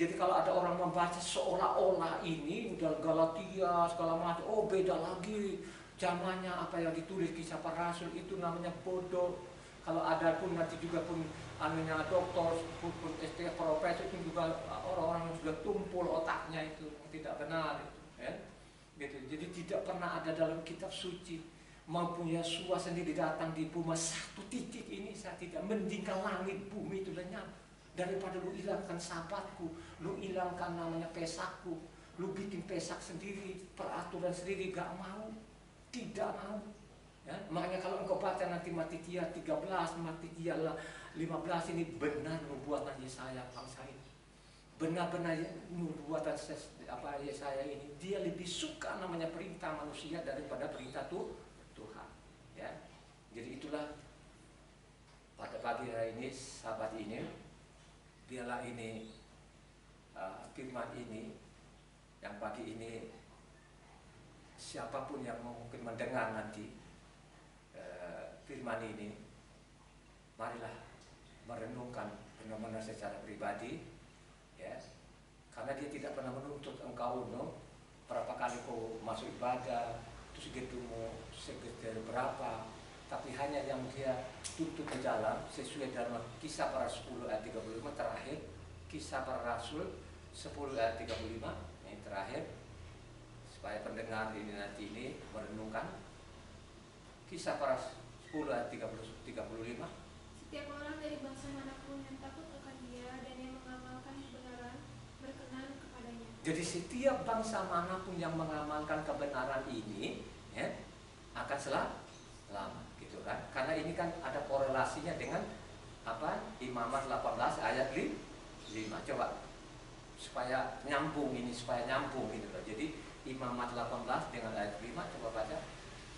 Jadi kalau ada orang membaca seolah-olah ini udah Galatia segala macam, oh beda lagi zamannya apa yang ditulis Kisah Para Rasul itu namanya bodoh. Kalau ada pun nanti juga pun anunya doktor, pun ST profesor itu juga orang-orang yang sudah tumpul otaknya itu tidak benar itu, ya. Gitu. Jadi tidak pernah ada dalam kitab suci maupun Yesua sendiri datang di bumi satu titik ini saya tidak mendinggal langit bumi itu lenyap daripada lu hilangkan sabatku, lu hilangkan namanya pesakku, lu bikin pesak sendiri, peraturan sendiri, gak mau, tidak mau. Ya, makanya kalau engkau baca nanti Matitia 13, Matitia 15 ini benar nubuatan Yesaya bangsa ini. Benar-benar nubuatan Yesaya ini dia lebih suka namanya perintah manusia daripada perintah Tuhan. Ya. Jadi itulah pada pagi hari ini, sahabat ini, biarlah ini firman ini yang pagi ini siapapun yang mungkin mendengar nanti firman ini, marilah merenungkan benar-benar secara pribadi, ya, Karena dia tidak pernah menuntut engkau, no, berapa kali kau masuk ibadah, terus gedungmu sekitar berapa, tapi hanya yang dia tuntut di dalam sesuai dalam Kisah Para 10 ayat 35 terakhir, Kisah Para Rasul 10 ayat 35 yang terakhir, supaya pendengar ini nanti ini merenungkan Kisah Para 10 ayat 35. Setiap orang dari bangsa manapun yang takut akan Dia dan yang mengamalkan kebenaran berkenan kepadanya. Jadi setiap bangsa manapun yang mengamalkan kebenaran ini, ya, akan selamat, gitu kan? Karena ini kan ada korelasinya dengan apa? Imamat 18 ayat 5. Coba supaya nyambung ini, gitu loh. Jadi Imamat 18 dengan ayat 5, coba baca.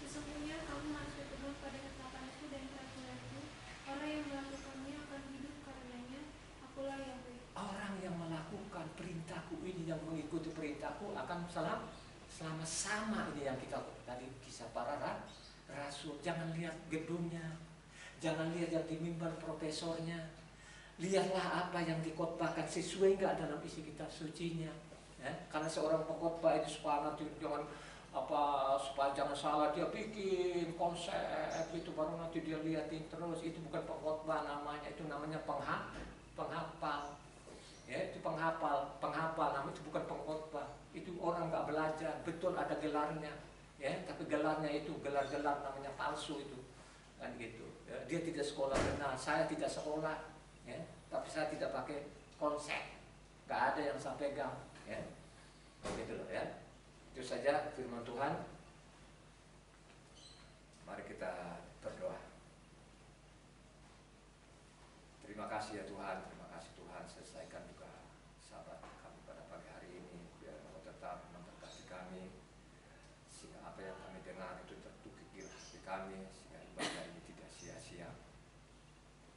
Sesungguhnya kamu harus berpegang pada ketetapanku dan peraturanku. Orang yang melakukannya akan hidup karenanya. Akulah Yahweh. Orang yang melakukan perintahku ini, yang mengikuti perintahku akan selama sama ini yang kita tadi Kisah Para Rasul. Jangan lihat gedungnya, jangan lihat yang di mimbar profesornya, lihatlah apa yang dikotbahkan sesuai nggak dalam isi kitab sucinya. Ya? Karena seorang pengkhotbah itu supaya nanti jangan supaya jangan salah dia bikin konsep itu, baru nanti dia liatin terus, itu bukan pengkhotbah namanya, itu namanya penghafal. Ya, itu penghafal namanya, itu bukan pengkhotbah. Itu orang nggak belajar, betul ada gelarnya, ya, tapi gelarnya itu gelar-gelar namanya palsu itu, kan gitu. Ya, dia tidak sekolah benar, saya tidak sekolah, ya, tapi saya tidak pakai konsep, nggak ada yang saya pegang, ya, begitu loh, ya. Itu saja firman Tuhan. Mari kita berdoa. Terima kasih ya Tuhan, terima kasih Tuhan, selesaikan juga sahabat kami pada pagi hari ini, biar Engkau tetap memberkati kami, sehingga apa yang kami dengar itu tertukik di hati kami, sehingga ibadah ini tidak sia-sia.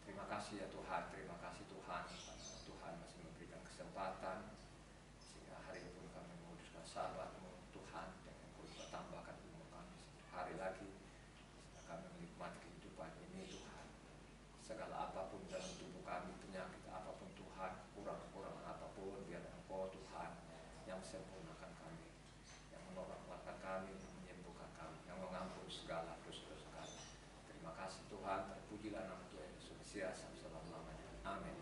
Terima kasih ya Tuhan, terima kasih Tuhan, karena Tuhan masih memberikan kesempatan, sehingga hari ini pun kami menguduskan sahabat-Mu Tuhan, dan Engkau juga tambahkan ilmu kami satu hari lagi, sehingga kami menikmati kehidupan ini Tuhan. Segala apapun dalam tubuh kami, penyakit apapun Tuhan, kurang-kurangan apapun, biar Engkau Tuhan yang sempurnakan kami, yang menguatkan kami, yang menyembuhkan kami, yang mengampuni segala dosa-dosa kami. Terima kasih Tuhan, terpujilah nama Tuhan Yesus Kristus selama-lamanya. Amin.